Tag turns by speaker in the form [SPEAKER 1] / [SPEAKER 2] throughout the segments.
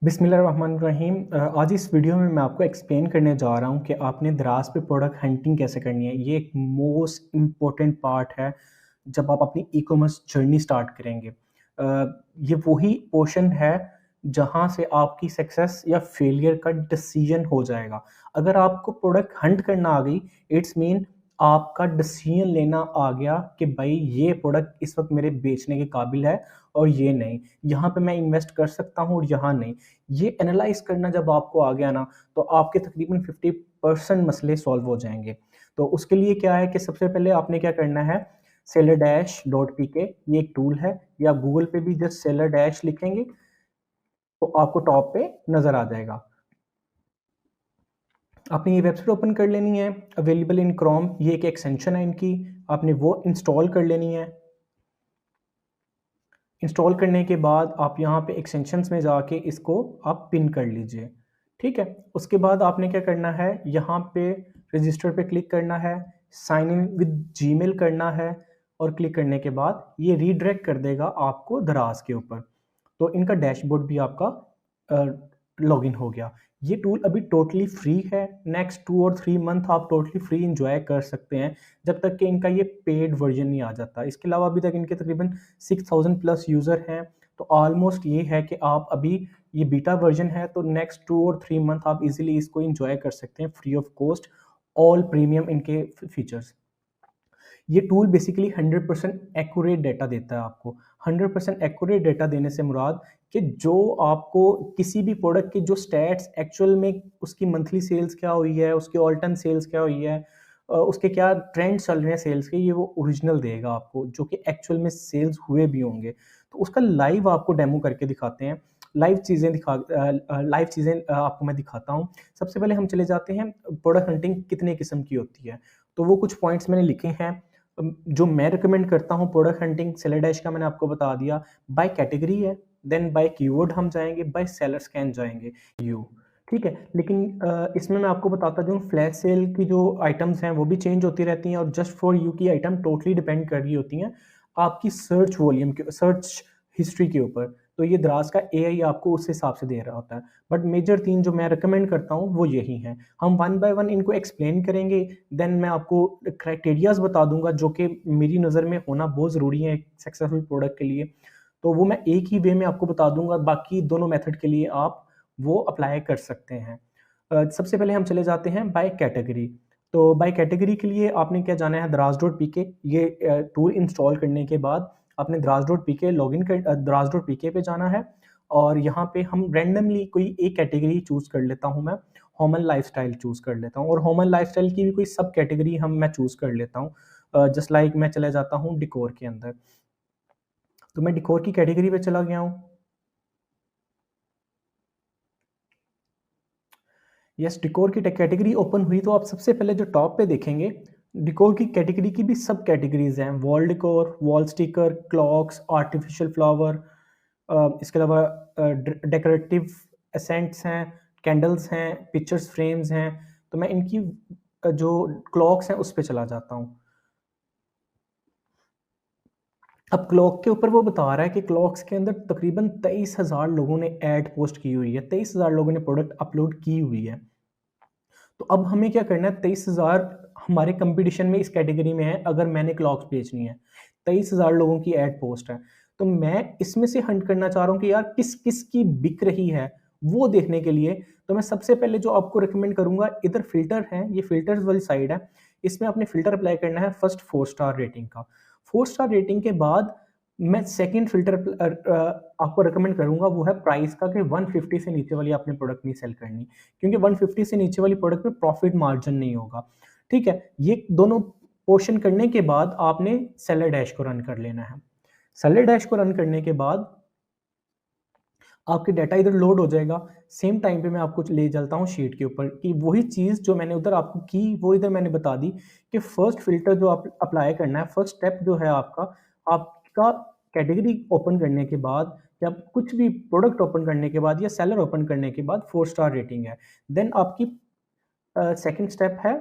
[SPEAKER 1] बिस्मिल्लाहिर्रहमानिर्रहीम। आज इस वीडियो में मैं आपको एक्सप्लेन करने जा रहा हूँ कि आपने दराज पे प्रोडक्ट हंटिंग कैसे करनी है। ये एक मोस्ट इम्पोर्टेंट पार्ट है जब आप अपनी ई कॉमर्स जर्नी स्टार्ट करेंगे। ये वही पोर्शन है जहाँ से आपकी सक्सेस या फेलियर का डिसीजन हो जाएगा। अगर आपको प्रोडक्ट हंट करना आ गई, इट्स मीन आपका डिसीजन लेना आ गया कि भाई ये प्रोडक्ट इस वक्त मेरे बेचने के काबिल है और ये नहीं, यहाँ पे मैं इन्वेस्ट कर सकता हूँ और यहाँ नहीं। ये एनालाइज करना जब आपको आ गया ना, तो आपके तकरीबन 50% मसले सॉल्व हो जाएंगे। तो उसके लिए क्या है कि सबसे पहले आपने क्या करना है, सेलर डैश डॉट पी के ये एक टूल है, या गूगल पे भी जस्ट सेलर डैश लिखेंगे तो आपको टॉप पे नज़र आ जाएगा। आपने ये वेबसाइट ओपन कर लेनी है, अवेलेबल इन क्रोम, ये एक एक्सटेंशन है इनकी, आपने वो इंस्टॉल कर लेनी है। इंस्टॉल करने के बाद आप यहाँ पे एक्सटेंशंस में जाके इसको आप पिन कर लीजिए। ठीक है, उसके बाद आपने क्या करना है, यहाँ पे रजिस्टर पे क्लिक करना है, साइन इन विद जीमेल करना है, और क्लिक करने के बाद ये रीडायरेक्ट कर देगा आपको दराज के ऊपर। तो इनका डैशबोर्ड भी आपका लॉगिन हो गया। ये टूल अभी टोटली फ्री है, नेक्स्ट 2 और 3 मंथ आप टोटली फ्री इंजॉय कर सकते हैं जब तक कि इनका ये पेड वर्जन नहीं आ जाता। इसके अलावा अभी तक इनके तकरीबन 6000 प्लस यूज़र हैं। तो ऑलमोस्ट ये है कि आप अभी, ये बीटा वर्जन है, तो नेक्स्ट 2 और 3 मंथ आप इजीली इसको इंजॉय कर सकते हैं free of cost, all premium इनके फीचर्स। ये टूल बेसिकली 100% एक्यूरेट डेटा देता है आपको। 100% एक्यूरेट डेटा देने से मुराद कि जो आपको किसी भी प्रोडक्ट के जो स्टैट्स एक्चुअल में उसकी मंथली सेल्स क्या हुई है, उसकी ऑल टाइम सेल्स क्या हुई है, उसके क्या ट्रेंड चल रहे हैं सेल्स के, ये वो ओरिजिनल देगा आपको, जो कि एक्चुअल में सेल्स हुए भी होंगे। तो उसका लाइव आपको डेमो करके दिखाते हैं। लाइव चीज़ें आपको मैं दिखाता हूँ। सबसे पहले हम चले जाते हैं, प्रोडक्ट हंटिंग कितने किस्म की होती है। तो वो कुछ पॉइंट्स मैंने लिखे हैं। जो मैं रिकमेंड करता हूँ प्रोडक्ट हंटिंग, सेलर डैश का मैंने आपको बता दिया। बाय कैटेगरी है, देन बाय कीवर्ड हम जाएंगे, बाय सेलर स्कैन जाएंगे यू। ठीक है, लेकिन इसमें मैं आपको बताता दूँ, फ्लैश सेल की जो आइटम्स हैं वो भी चेंज होती रहती हैं, और जस्ट फॉर यू की आइटम टोटली डिपेंड कर रही होती हैं आपकी सर्च वॉल्यूम के, सर्च हिस्ट्री के ऊपर। तो ये दराज का एआई आपको उस हिसाब से दे रहा होता है। बट मेजर 3 जो मैं रिकमेंड करता हूँ वो यही हैं। हम वन बाय वन इनको एक्सप्लेन करेंगे, देन मैं आपको क्राइटेरियाज बता दूंगा जो कि मेरी नज़र में होना बहुत ज़रूरी है एक सक्सेसफुल प्रोडक्ट के लिए। तो वो मैं एक ही वे में आपको बता दूंगा, बाकी दोनों मेथड के लिए आप वो अप्लाई कर सकते हैं। सबसे पहले हम चले जाते हैं बाय कैटेगरी। तो बाय कैटेगरी के लिए आपने क्या जाना है, दराज डॉट पी के, ये टूल इंस्टॉल करने के बाद आपने दराज डॉट पी के लॉगिन कर, दराज डॉट पी के पे जाना है, और यहाँ पे हम रैंडमली कोई एक कैटेगरी चूज़ कर लेता हूँ मैं। होम एंड लाइफस्टाइल चूज़ कर लेता हूँ, और होम एंड लाइफस्टाइल की भी कोई सब कैटेगरी मैं चूज़ कर लेता हूँ। जस्ट लाइक मैं चला जाता हूँ डिकोर के अंदर। तो मैं डिकोर की कैटेगरी पे चला गया हूँ। यस, डिकोर की कैटेगरी ओपन हुई तो आप सबसे पहले जो टॉप पे देखेंगे, डिकोर की कैटेगरी की भी सब कैटेगरीज हैं। Wall डिकोर, wall sticker, clocks, artificial flower, इसके अलावा डेकोरेटिव एसेंट्स हैं, कैंडल्स हैं, पिक्चर्स फ्रेम्स हैं। तो मैं इनकी जो क्लॉक्स हैं उस पे चला जाता हूँ। अब क्लॉक के ऊपर वो बता रहा है कि क्लॉक्स के अंदर तकरीबन 23,000 लोगों ने ऐड पोस्ट की हुई है, 23,000 लोगों ने प्रोडक्ट अपलोड की हुई है। तो अब हमें क्या करना है, 23,000 हमारे कंपटीशन में इस कैटेगरी में है। अगर मैंने क्लॉक्स बेचनी है, 23,000 लोगों की ऐड पोस्ट है, तो मैं इसमें से हंट करना चाह रहा हूँ कि यार किस किस की बिक रही है, वो देखने के लिए। तो मैं सबसे पहले जो आपको रिकमेंड करूंगा, इधर फिल्टर है, ये फिल्टर्स वाली साइड है, इसमें आपने फिल्टर अप्लाई करना है फर्स्ट 4 स्टार रेटिंग का। 4 स्टार रेटिंग के बाद मैं सेकंड फिल्टर आपको रिकमेंड करूंगा, वो है प्राइस का, कि 150 से नीचे वाली आपने प्रोडक्ट नहीं सेल करनी, क्योंकि 150 से नीचे वाली प्रोडक्ट में प्रॉफिट मार्जिन नहीं होगा। ठीक है, ये दोनों पोर्शन करने के बाद आपने सेलर डैश को रन कर लेना है। सेलर डैश को रन करने के बाद आपके डाटा इधर लोड हो जाएगा। सेम टाइम पे मैं आपको ले चलता हूँ शीट के ऊपर, कि वही चीज़ जो मैंने उधर आपको की वो इधर मैंने बता दी, कि फर्स्ट फिल्टर जो आप अप्लाई करना है, फर्स्ट स्टेप जो है आपका कैटेगरी ओपन करने के बाद, या कुछ भी प्रोडक्ट ओपन करने के बाद, या सेलर ओपन करने के बाद 4 स्टार रेटिंग है। देन आपकी सेकंड स्टेप है,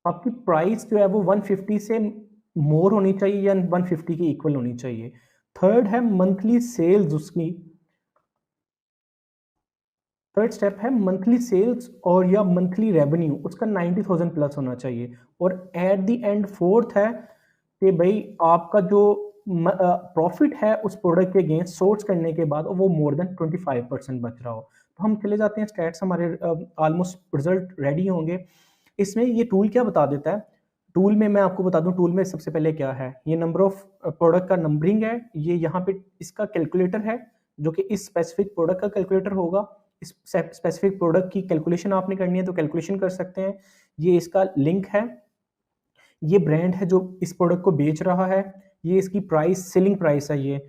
[SPEAKER 1] आपकी प्राइस जो है वो 150 से मोर होनी चाहिए या 150 के इक्वल होनी चाहिए। थर्ड है मंथली सेल्स उसकी, थर्ड स्टेप है मंथली सेल्स और या मंथली रेवेन्यू उसका 90,000 प्लस होना चाहिए। और एट द एंड फोर्थ है कि भाई आपका जो प्रॉफिट है उस प्रोडक्ट के अगेंस्ट सोर्स करने के बाद वो मोर देन 25% बच रहा हो। तो हम चले जाते हैं स्टैट्स, हमारे ऑलमोस्ट रिजल्ट रेडी होंगे। इसमें ये टूल क्या बता देता है, टूल में मैं आपको बता दूं, टूल में सबसे पहले क्या है, ये नंबर ऑफ प्रोडक्ट का नंबरिंग है, ये यहाँ पे इसका कैलकुलेटर है जो कि इस स्पेसिफिक प्रोडक्ट का कैलकुलेटर होगा। इस स्पेसिफिक प्रोडक्ट की कैलकुलेशन आपने करनी है तो कैलकुलेशन कर सकते हैं। ये इसका लिंक है, ये ब्रांड है जो इस प्रोडक्ट को बेच रहा है, ये इसकी प्राइस सेलिंग प्राइस है, ये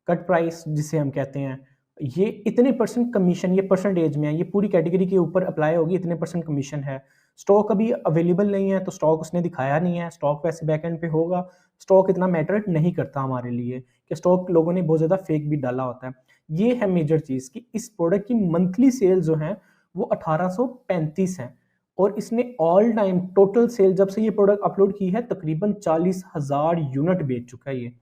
[SPEAKER 1] कट प्राइस जिसे हम कहते हैं, ये इतने परसेंट कमीशन, ये परसेंटेज में है, ये पूरी कैटेगरी के ऊपर अप्लाई होगी, इतने परसेंट कमीशन है। स्टॉक अभी अवेलेबल नहीं है तो स्टॉक उसने दिखाया नहीं है, स्टॉक वैसे बैक एंड पे होगा। स्टॉक इतना मैटर नहीं करता हमारे लिए कि स्टॉक लोगों ने बहुत ज़्यादा फेक भी डाला होता है। ये है मेजर चीज़ कि इस प्रोडक्ट की मंथली सेल जो है वो 1835 है और इसने ऑल टाइम टोटल सेल जब से ये प्रोडक्ट अपलोड की है तकरीबन 40,000 यूनिट बेच चुका है ये।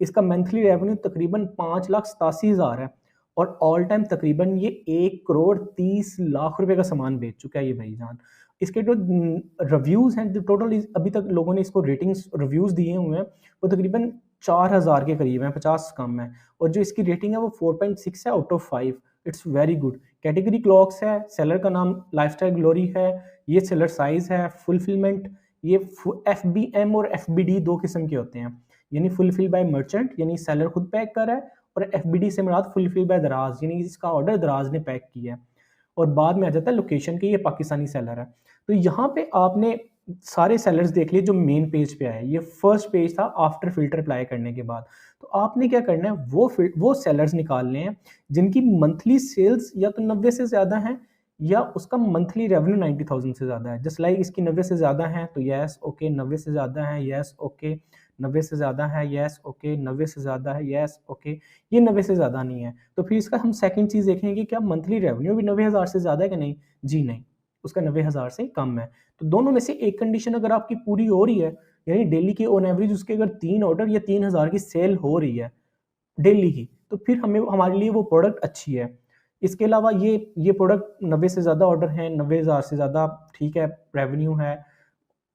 [SPEAKER 1] इसका मंथली रेवेन्यू तकरीबन 5,87,000 है और ऑल टाइम तकरीबन ये 1,30,00,000 रुपए का सामान बेच चुका है ये भाईजान। इसके जो रिव्यूज़ हैं, जो टोटल अभी तक लोगों ने इसको रेटिंग्स रिव्यूज़ दिए हुए हैं वो तकरीबन 4,000 के करीब हैं, 50 कम है। और जो इसकी रेटिंग है वो 4.6 है out of 5। It's very good. Category clocks है, सेलर का नाम लाइफस्टाइल ग्लोरी है, ये सेलर साइज है, फुलफिलमेंट, ये FBM और FBD दो किस्म के होते हैं, यानी फुलफिल बाय मर्चेंट यानी सेलर खुद पैक कर रहा है, और FBD से मुराद फुलफिल बाय दराज यानी इसका ऑर्डर दराज ने पैक किया है। और बाद में आ जाता है लोकेशन के, ये पाकिस्तानी सेलर है। तो यहाँ पे आपने सारे सेलर्स देख लिए जो मेन पेज पे आए, ये फर्स्ट पेज था आफ्टर फिल्टर अप्लाई करने के बाद। तो आपने क्या करना है, वो सेलर्स निकालने हैं जिनकी मंथली सेल्स या तो 90 से ज़्यादा है या उसका मंथली रेवेन्यू 90,000 से ज़्यादा है। जस्ट लाइक इसकी 90 से ज़्यादा है तो यस ओके, 90 से ज़्यादा है यस ओके, 90 से ज़्यादा है यस ओके, 90 से ज़्यादा है यस ओके। ये 90 से ज़्यादा नहीं है तो फिर इसका हम सेकंड चीज़ देखेंगे कि क्या मंथली रेवेन्यू भी 90,000 से ज़्यादा है कि नहीं। जी नहीं, उसका 90,000 से कम है। तो दोनों में से एक कंडीशन अगर आपकी पूरी हो रही है, यानी डेली की ऑन एवरेज उसके अगर 3 ऑर्डर या 3,000 की सेल हो रही है डेली की, तो फिर हमें हमारे लिए वो प्रोडक्ट अच्छी है। इसके अलावा ये प्रोडक्ट 90 से ज़्यादा ऑर्डर हैं, 90,000 से ज़्यादा ठीक है, रेवेन्यू है,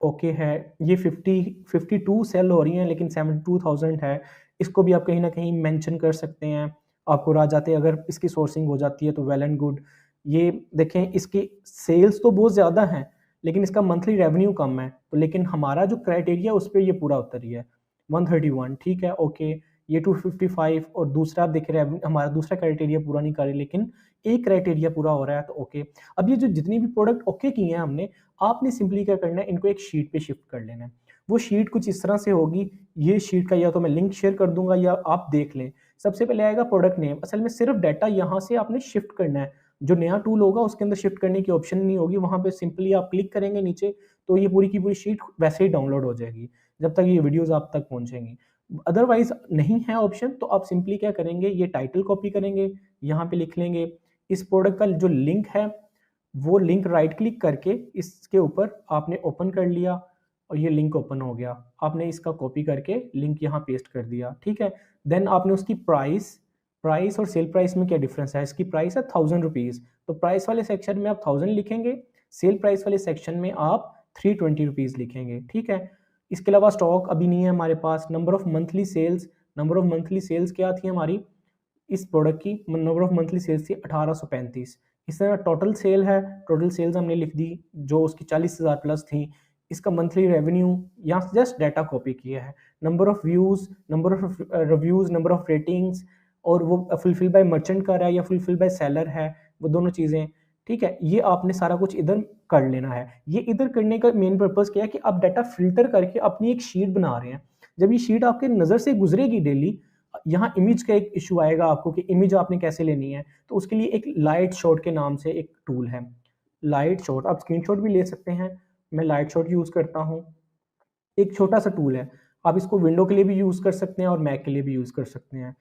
[SPEAKER 1] ओके है। ये 52 सेल हो रही हैं लेकिन 72,000 है, इसको भी आप कहीं न कहीं मेंशन कर सकते हैं। आपको राह जाते अगर इसकी सोर्सिंग हो जाती है तो वेल एंड गुड। ये देखें इसकी सेल्स तो बहुत ज़्यादा हैं, लेकिन इसका मंथली रेवेन्यू कम है, तो लेकिन हमारा जो क्राइटेरिया उस पे ये पूरा उतर ही है। 131 ठीक है, ओके। ये 255 और दूसरा आप देख रहे हैं हमारा दूसरा क्राइटेरिया पूरा नहीं कर रहे, लेकिन एक क्राइटेरिया पूरा हो रहा है तो ओके। अब ये जो जितनी भी प्रोडक्ट ओके किए हैं हमने, आपने सिंपली क्या करना है, इनको एक शीट पे शिफ्ट कर लेना है। वो शीट कुछ इस तरह से होगी, ये शीट का या तो मैं लिंक शेयर कर दूंगा या आप देख लें। सबसे पहले आएगा प्रोडक्ट नेम, असल में सिर्फ डाटा यहाँ से आपने शिफ्ट करना है। जो नया टूल होगा उसके अंदर शिफ्ट करने की ऑप्शन नहीं होगी, वहाँ पे सिंपली आप क्लिक करेंगे नीचे तो ये पूरी की पूरी शीट वैसे ही डाउनलोड हो जाएगी जब तक ये वीडियोस आप तक पहुँचेंगी। अदरवाइज नहीं है ऑप्शन तो आप सिंपली क्या करेंगे, ये टाइटल कॉपी करेंगे, यहाँ पे लिख लेंगे इस प्रोडक्ट का जो लिंक है वो लिंक राइट क्लिक करके इसके ऊपर आपने ओपन कर लिया और ये लिंक ओपन हो गया। आपने इसका कॉपी करके लिंक यहाँ पेस्ट कर दिया, ठीक है। देन आपने उसकी प्राइस, प्राइस और सेल प्राइस में क्या डिफरेंस है, इसकी प्राइस है 1000 रुपीज़, तो प्राइस वाले सेक्शन में आप 1000 लिखेंगे, सेल प्राइस वाले सेक्शन में आप 320 रुपीज़ लिखेंगे, ठीक है। इसके अलावा स्टॉक अभी नहीं है हमारे पास। Number of monthly sales, number of monthly sales क्या थी हमारी इस प्रोडक्ट की, नंबर ऑफ मंथली सेल्स थी 1835। इस तरह टोटल सेल है, टोटल सेल्स हमने लिख दी जो उसकी 40,000 प्लस थी। इसका मंथली रेवेन्यू यहाँ जस्ट डाटा कॉपी किया है। Number of views, number of reviews, number of ratings, और वो फुलफिल बाय मर्चेंट का रहा है या फुलफिल बाय सेलर है, वो दोनों चीज़ें, ठीक है। ये आपने सारा कुछ इधर कर लेना है। ये इधर करने का मेन पर्पज़ क्या है कि आप डाटा फिल्टर करके अपनी एक शीट बना रहे हैं। जब ये शीट आपके नज़र से गुजरेगी डेली, यहाँ इमेज का एक इशू आएगा आपको कि इमेज आपने कैसे लेनी है, तो उसके लिए एक लाइट शॉट के नाम से एक टूल है। लाइट शॉट, आप स्क्रीनशॉट भी ले सकते हैं, मैं लाइट शॉट यूज़ करता हूँ। एक छोटा सा टूल है, आप इसको विंडो के लिए भी यूज़ कर सकते हैं और मैक के लिए भी यूज़ कर सकते हैं।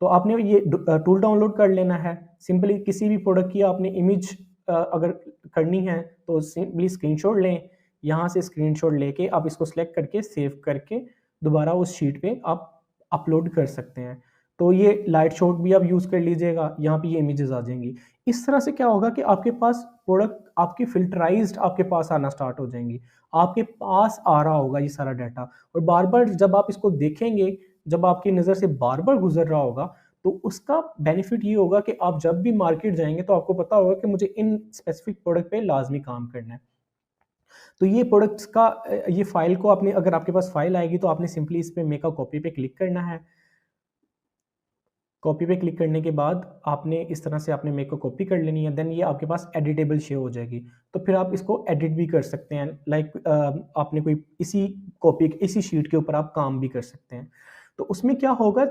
[SPEAKER 1] तो आपने ये टूल डाउनलोड कर लेना है। सिंपली किसी भी प्रोडक्ट की आपने इमेज अगर करनी है तो सिंपली स्क्रीनशॉट लें, यहाँ से स्क्रीनशॉट लेके आप इसको सेलेक्ट करके सेव करके दोबारा उस शीट पे आप अपलोड कर सकते हैं। तो ये लाइट शॉट भी आप यूज़ कर लीजिएगा, यहाँ पे ये इमेजेस आ जाएंगी। इस तरह से क्या होगा कि आपके पास प्रोडक्ट आपकी फ़िल्टराइज़्ड आपके पास आना स्टार्ट हो जाएँगी। आपके पास आ रहा होगा ये सारा डाटा, और बार-बार जब आप इसको देखेंगे, जब आपकी नज़र से बार-बार गुज़र रहा होगा, तो उसका बेनिफिट ये होगा कि आप जब भी मार्केट जाएँगे तो आपको पता होगा कि मुझे इन स्पेसिफिक प्रोडक्ट पे लाज़मी काम करना है। तो ये प्रोडक्ट्स का ये फ़ाइल को आपने, अगर आपके पास फ़ाइल आएगी तो आपने सिंपली इस पे मेक अ कॉपी पे क्लिक करना है। कॉपी पे क्लिक करने के बाद आपने इस तरह से आपने मेक को कॉपी कर लेनी है, देन ये आपके पास एडिटेबल शो हो जाएगी। तो फिर आप इसको एडिट भी कर सकते हैं, लाइक आपने कोई इसी कॉपी इसी शीट के ऊपर आप काम भी कर सकते हैं। तो उसमें क्या होगा,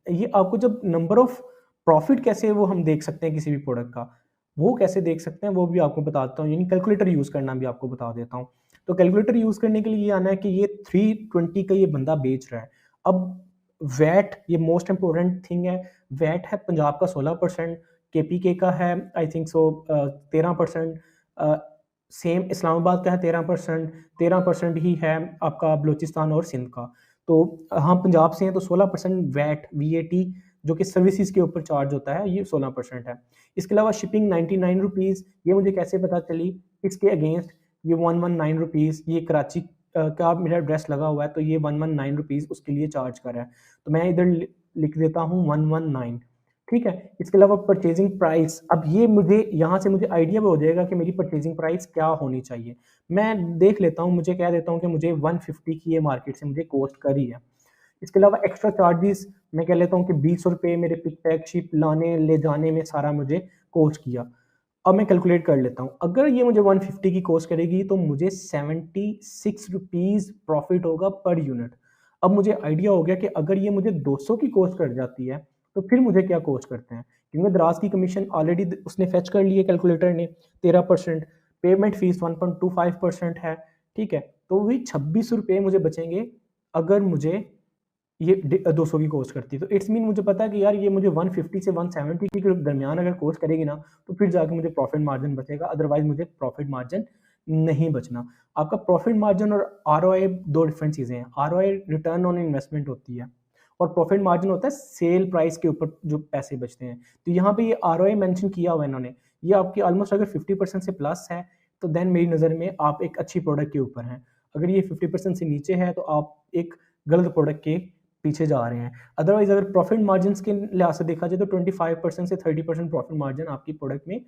[SPEAKER 1] ये आपको जब नंबर ऑफ प्रॉफिट कैसे वो हम देख सकते हैं किसी भी प्रोडक्ट का, वो कैसे देख सकते हैं वो भी आपको बताता हूँ, यानी कैलकुलेटर यूज़ करना भी आपको बता देता हूँ। तो कैलकुलेटर यूज़ करने के लिए ये आना है कि ये 320 का ये बंदा बेच रहा है। अब वैट ये मोस्ट इम्पोर्टेंट थिंग है। वैट है पंजाब का 16%, केपीके का है I think so 13%, same Islamabad का है 13%, 13% ही है आपका बलूचिस्तान और सिंध का। तो हम पंजाब से हैं तो 16% वैट वीएटी जो कि सर्विसेज के ऊपर चार्ज होता है, ये 16% है। इसके अलावा शिपिंग 99 रुपीज़, ये मुझे कैसे पता चली, इसके अगेंस्ट ये 119 रुपीज़, ये कराची का मेरा एड्रेस लगा हुआ है तो ये 119 रुपीज़ उसके लिए चार्ज कर रहा है। तो मैं इधर लिख देता हूँ 119, ठीक है। इसके अलावा परचेजिंग प्राइस, अब ये मुझे यहाँ से मुझे आइडिया भी हो जाएगा कि मेरी परचेजिंग प्राइस क्या होनी चाहिए। मैं देख लेता हूँ, मुझे कह देता हूँ कि मुझे 150 की ये मार्केट से मुझे कॉस्ट कर रही है। इसके अलावा एक्स्ट्रा चार्जेस मैं कह लेता हूँ कि 20 रुपये मेरे पिक पैक शिप लाने ले जाने में सारा मुझे कॉस्ट किया। अब मैं कैलकुलेट कर लेता हूँ, अगर ये मुझे 150 की कॉस्ट करेगी तो मुझे 76 रुपीज़ प्रॉफिट होगा पर यूनिट। अब मुझे आइडिया हो गया कि अगर ये मुझे 200 की कॉस्ट कर जाती है तो फिर मुझे क्या कॉस्ट करते हैं, क्योंकि दराज की कमीशन ऑलरेडी उसने फेच कर ली है कैलकुलेटर ने 13%, पेमेंट फीस 1.25% है, ठीक है। तो वही 26 रुपये मुझे बचेंगे अगर मुझे ये 200 की कॉस्ट करती है। तो इट्स मीन मुझे पता है कि यार ये मुझे 150 से 170 के दरमियान अगर कॉस्ट करेगी ना तो फिर जाके मुझे प्रॉफिट मार्जिन बचेगा, अदरवाइज मुझे प्रॉफिट मार्जिन नहीं बचना। आपका प्रॉफिट मार्जिन और आरओआई दो डिफरेंट चीज़ें हैं। आरओआई रिटर्न ऑन इन्वेस्टमेंट होती है और प्रॉफिट मार्जिन होता है सेल प्राइस के ऊपर जो पैसे बचते हैं। तो यहाँ पे ये आरओआई मेंशन किया हुआ है इन्होंने, ये आपकी ऑलमोस्ट अगर 50% से प्लस है तो देन मेरी नज़र में आप एक अच्छी प्रोडक्ट के ऊपर हैं। अगर ये 50% से नीचे है तो आप एक गलत प्रोडक्ट के पीछे जा रहे हैं। अदरवाइज अगर प्रॉफिट मार्जिन के लिहाज से देखा जाए तो 25% से 30% प्रॉफिट मार्जिन आपकी प्रोडक्ट में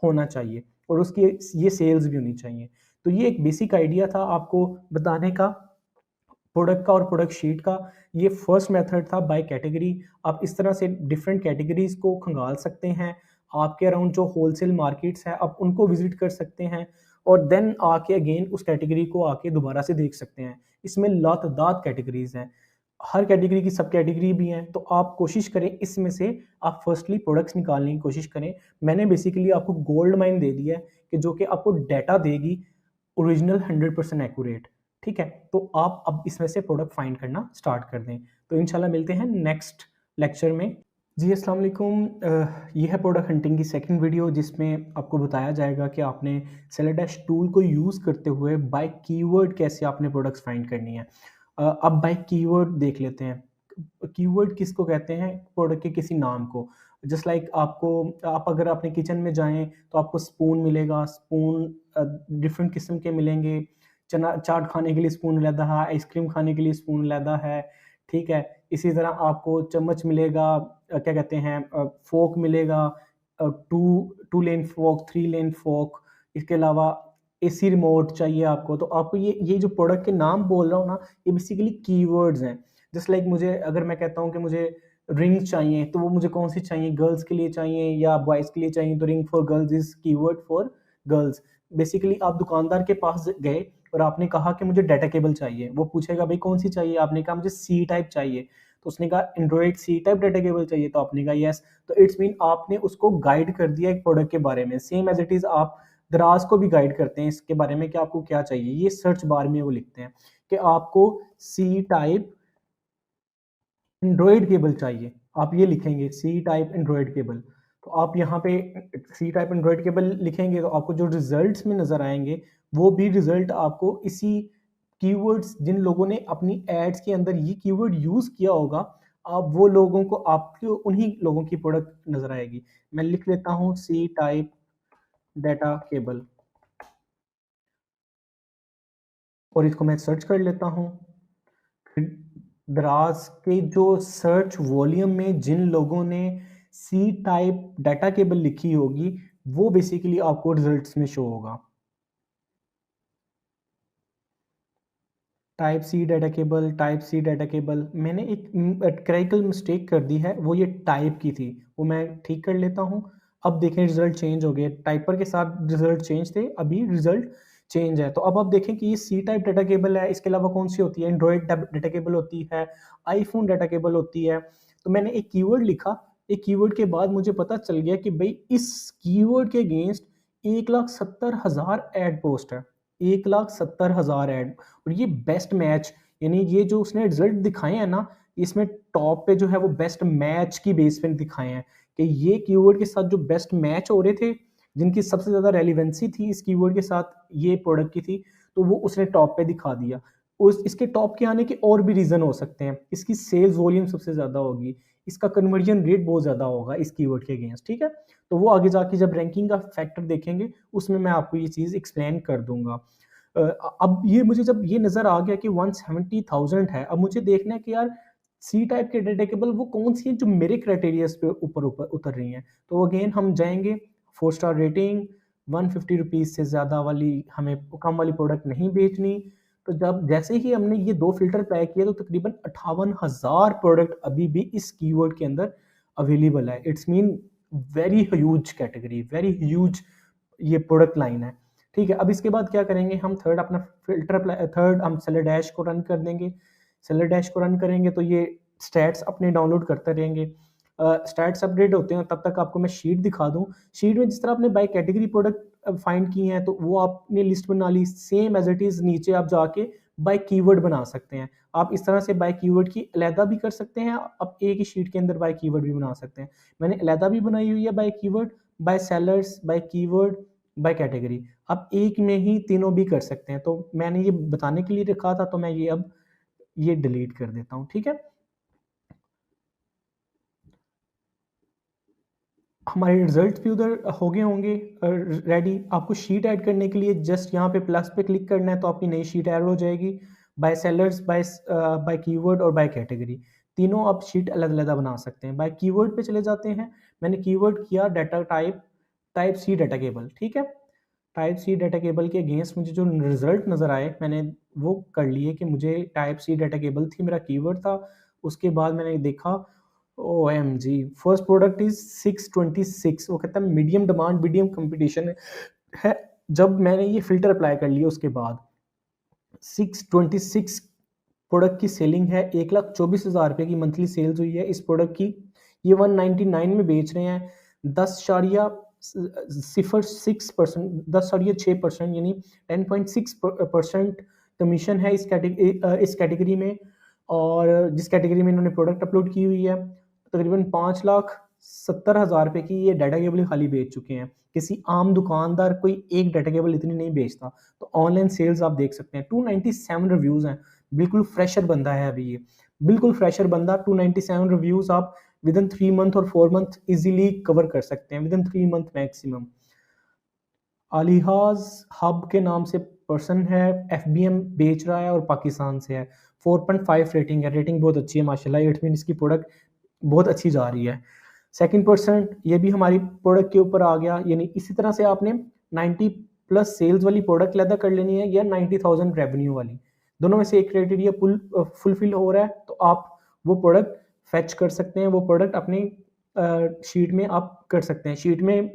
[SPEAKER 1] होना चाहिए और उसकी ये सेल्स भी होनी चाहिए। तो ये एक बेसिक आइडिया था आपको बताने का प्रोडक्ट का और प्रोडक्ट शीट का। ये फर्स्ट मेथड था बाय कैटेगरी। आप इस तरह से डिफरेंट कैटेगरीज को खंगाल सकते हैं। आपके अराउंड जो होलसेल मार्केट्स हैं आप उनको विजिट कर सकते हैं और देन आके अगेन उस कैटेगरी को आके दोबारा से देख सकते हैं। इसमें लातदाद कैटेगरीज हैं, हर कैटेगरी की सब कैटेगरी भी हैं। तो आप कोशिश करें इसमें से आप फर्स्टली प्रोडक्ट्स निकालने की कोशिश करें। मैंने बेसिकली आपको गोल्ड माइन दे दिया है कि जो कि आपको डाटा देगी ओरिजिनल 100% एक्यूरेट, ठीक है। तो आप अब इसमें से प्रोडक्ट फाइंड करना स्टार्ट कर दें। तो इंशाल्लाह मिलते हैं नेक्स्ट लेक्चर में। जी अस्सलाम वालेकुम। ये है प्रोडक्ट हंटिंग की सेकंड वीडियो जिसमें आपको बताया जाएगा कि आपने सेलर डैश टूल को यूज़ करते हुए बाय कीवर्ड कैसे आपने प्रोडक्ट्स फाइंड करनी है। अब बाय कीवर्ड देख लेते हैं। कीवर्ड किसको कहते हैं, प्रोडक्ट के किसी नाम को। जस्ट लाइक आपको, आप अगर अपने किचन में जाएं तो आपको स्पून मिलेगा, स्पून डिफरेंट किस्म के मिलेंगे। चना चाट खाने के लिए स्पून अलहदा है, आइसक्रीम खाने के लिए स्पून अलहदा है, ठीक है। इसी तरह आपको चम्मच मिलेगा, क्या कहते हैं, फोक मिलेगा, two two lane fork, three lane fork. इसके अलावा एसी रिमोट चाहिए आपको। तो आपको ये जो प्रोडक्ट के नाम बोल रहा हूँ ना, ये बेसिकली कीवर्ड्स हैं। जस्ट लाइक मुझे, अगर मैं कहता हूँ कि मुझे रिंग्स चाहिए तो वो मुझे कौन सी चाहिए, गर्ल्स के लिए चाहिए या बॉयज़ के लिए चाहिए, तो ring for girls is keyword for girls. Basically आप दुकानदार के पास गए और आपने कहा कि मुझे डाटा केबल चाहिए, वो पूछेगा भाई कौन सी चाहिए, आपने कहा मुझे सी टाइप चाहिए, तो उसने कहा Android C type data cable चाहिए, तो आपने कहा यस। तो इट्स मीन आपने उसको गाइड कर दिया एक प्रोडक्ट के बारे में। सेम एज इट इज़ आप दराज को भी गाइड करते हैं इसके बारे में कि आपको क्या चाहिए। ये सर्च बार में वो लिखते हैं कि आपको सी टाइप एंड्रॉयड केबल चाहिए, आप ये लिखेंगे सी टाइप एंड्रॉयड केबल। तो आप यहाँ पे सी टाइप एंड्रॉयड केबल लिखेंगे तो आपको जो रिजल्ट्स में नज़र आएंगे वो भी रिजल्ट आपको इसी कीवर्ड्स, जिन लोगों ने अपनी एड्स के अंदर ये कीवर्ड यूज़ किया होगा, आप वो लोगों को आपके उन्हीं लोगों की प्रोडक्ट नज़र आएगी। मैं लिख लेता हूँ सी टाइप डाटा केबल और इसको मैं सर्च कर लेता हूँ। दराज के जो सर्च वॉल्यूम में जिन लोगों ने सी टाइप डाटा केबल लिखी होगी वो बेसिकली आपको रिजल्ट्स में शो होगा। टाइप सी डाटा केबल मैंने एक क्लरिकल मिस्टेक कर दी है, वो ये टाइप की थी, वो मैं ठीक कर लेता हूँ। अब देखें रिजल्ट चेंज हो गए, टाइपर के साथ रिजल्ट चेंज थे, अभी रिजल्ट चेंज है। तो अब आप देखें कि ये सी टाइप डाटा केबल है, इसके अलावा कौन सी होती है, एंड्रॉयड डाटा केबल होती है, आईफोन डाटा केबल होती है। तो मैंने एक कीवर्ड लिखा, एक कीवर्ड के बाद मुझे पता चल गया कि भाई इस कीवर्ड के अगेंस्ट 1,70,000 ऐड पोस्ट है, 1,70,000 ऐड, और ये बेस्ट मैच, यानी ये जो उसने रिजल्ट दिखाए हैं ना, इसमें टॉप पे जो है वो बेस्ट मैच की बेस पे दिखाए हैं कि ये कीवर्ड के साथ जो बेस्ट मैच हो रहे थे, जिनकी सबसे ज़्यादा रेलिवेंसी थी इस कीवर्ड के साथ ये प्रोडक्ट की थी, तो वो उसने टॉप पे दिखा दिया। उस इसके टॉप के आने के और भी रीज़न हो सकते हैं, इसकी सेल्स वॉल्यूम सबसे ज़्यादा होगी, इसका कन्वर्जन रेट बहुत ज़्यादा होगा इस कीवर्ड के अगेंस्ट, ठीक है? तो वो आगे जाके जब रैंकिंग का फैक्टर देखेंगे उसमें मैं आपको ये चीज़ एक्सप्लेन कर दूंगा। अब ये मुझे जब ये नज़र आ गया कि 170,000 है, अब मुझे देखना है कि यार सी टाइप के डाटा टेबल वो कौन सी है जो मेरे क्राइटेरियाज पे ऊपर ऊपर उतर रही हैं। तो अगेन हम जाएंगे, 4 स्टार रेटिंग, 150 रुपीज़ से ज़्यादा वाली हमें कम वाली प्रोडक्ट नहीं बेचनी। तो जब जैसे ही हमने ये 2 फिल्टर अप्लाई किया तो तकरीबन 58,000 प्रोडक्ट अभी भी इस कीवर्ड के अंदर अवेलेबल है। It's mean very huge category, very huge ये प्रोडक्ट लाइन है। ठीक है, अब इसके बाद क्या करेंगे, हम थर्ड अपना फिल्टर अप्लाई, थर्ड हम सेलर डैश को रन कर देंगे। सेलर डैश को रन करेंगे तो ये स्टैट्स अपने डाउनलोड करते रहेंगे। स्टैट्स अपडेट होते हैं तब तक आपको मैं शीट दिखा दूं। शीट में जिस तरह आपने बाय कैटेगरी प्रोडक्ट फाइंड किए हैं तो वो आपने लिस्ट बना ली, सेम एज इट इज़ नीचे आप जाके बाय कीवर्ड बना सकते हैं। आप इस तरह से बाय कीवर्ड की अलहदा भी कर सकते हैं, आप एक ही शीट के अंदर बाय कीवर्ड भी बना सकते हैं। मैंने अलहदा भी बनाई हुई है by keyword, by sellers, by keyword, by category. आप एक में ही तीनों भी कर सकते हैं। तो मैंने ये बताने के लिए रखा था, तो मैं ये अब ये डिलीट कर देता हूँ, ठीक है। हमारे रिजल्ट भी उधर हो गए होंगे रेडी। आपको शीट ऐड करने के लिए जस्ट यहाँ पे प्लस पे क्लिक करना है तो आपकी नई शीट ऐड हो जाएगी। बाय सेलर्स, बाय कीवर्ड और बाय कैटेगरी, तीनों आप शीट अलग अलग बना सकते हैं। बाय कीवर्ड पे चले जाते हैं, मैंने कीवर्ड किया data type, type C data cable, ठीक है। टाइप सी डाटा केबल के अगेंस्ट मुझे जो रिजल्ट नज़र आए मैंने वो कर लिए कि मुझे टाइप सी डाटा केबल थी, मेरा कीवर्ड था। उसके बाद मैंने देखा, O M G, first product is 626, वो कहता है मीडियम डिमांड मीडियम कंपटीशन है। जब मैंने ये फिल्टर अप्लाई कर लिया उसके बाद 626 प्रोडक्ट की सेलिंग है, 1,24,000 रुपये की मंथली सेल्स हुई है इस प्रोडक्ट की। ये 199 में बेच रहे हैं, 10.06%, 10.6% यानी 10.6% कमीशन है इस कैटेगरी में। और जिस कैटेगरी में इन्होंने प्रोडक्ट अपलोड की हुई है, तकरीबन 5,70,000 रुपये की ये डाटा केबल खाली बेच चुके हैं। किसी आम दुकानदार कोई एक डाटा केबल इतनी नहीं बेचता। तो ऑनलाइन सेल्स आप देख सकते हैं, 297 रिव्यूज़ हैं। बिल्कुल फ्रेशर बंदा है अभी ये, बिल्कुल फ्रेशर बंदा। 297 रिव्यूज़ आप विद इन 3 मंथ और 4 मंथ इजीली कवर कर सकते हैं, विद इन 3 मंथ मैक्सिमम। अलीहाज हब के नाम से पर्सन है, एफबीएम बेच रहा है और पाकिस्तान से है। 4.5 रेटिंग है, रेटिंग बहुत अच्छी है माशाल्लाह। इट मीन इसकी प्रोडक्ट बहुत अच्छी जा रही है। सेकंड पर्सन ये भी हमारी प्रोडक्ट के ऊपर आ गया। यानी इसी तरह से आपने 90 प्लस सेल्स वाली प्रोडक्ट लैदा कर लेनी है या 90,000 रेवेन्यू वाली, दोनों में से एक क्राइटेरिया फुलफिल हो रहा है तो आप वो प्रोडक्ट फेच कर सकते हैं, वो प्रोडक्ट अपनी शीट में आप कर सकते हैं। शीट में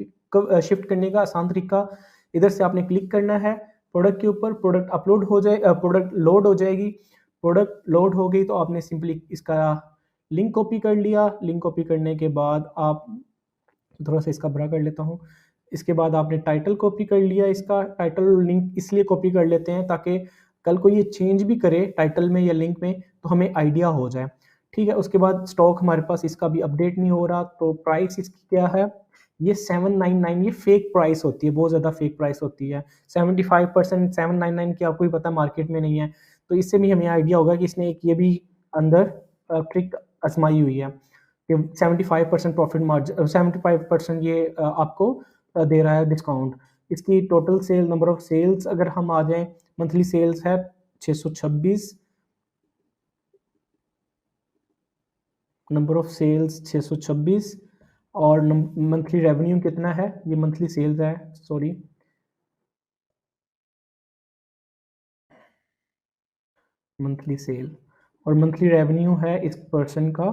[SPEAKER 1] शिफ्ट करने का आसान तरीका, इधर से आपने क्लिक करना है प्रोडक्ट के ऊपर, प्रोडक्ट अपलोड हो जाए, प्रोडक्ट लोड हो जाएगी। प्रोडक्ट लोड हो गई तो आपने सिंपली इसका लिंक कॉपी कर लिया। लिंक कॉपी करने के बाद आप, थोड़ा सा इसका बड़ा कर लेता हूँ, इसके बाद आपने टाइटल कॉपी कर लिया। इसका टाइटल लिंक इसलिए कॉपी कर लेते हैं ताकि कल को ये चेंज भी करे टाइटल में या लिंक में तो हमें आइडिया हो जाए, ठीक है। उसके बाद स्टॉक हमारे पास इसका भी अपडेट नहीं हो रहा, तो प्राइस इसकी क्या है, ये 799, ये फेक प्राइस होती है, बहुत ज़्यादा फेक प्राइस होती है। 75% 799 की आपको भी पता मार्केट में नहीं है। तो इससे भी हमें आइडिया होगा कि इसने एक ये भी अंदर ट्रिक आजमाई हुई है कि 75% प्रॉफिट मार्जिन, 75% ये आपको दे रहा है डिस्काउंट। इसकी total sale, number of sales अगर हम आ जाएं, मंथली सेल्स है 626, नंबर ऑफ सेल्स 626, और मंथली रेवेन्यू कितना है, ये मंथली सेल्स है, सॉरी, मंथली सेल, और मंथली रेवेन्यू है इस पर्सन का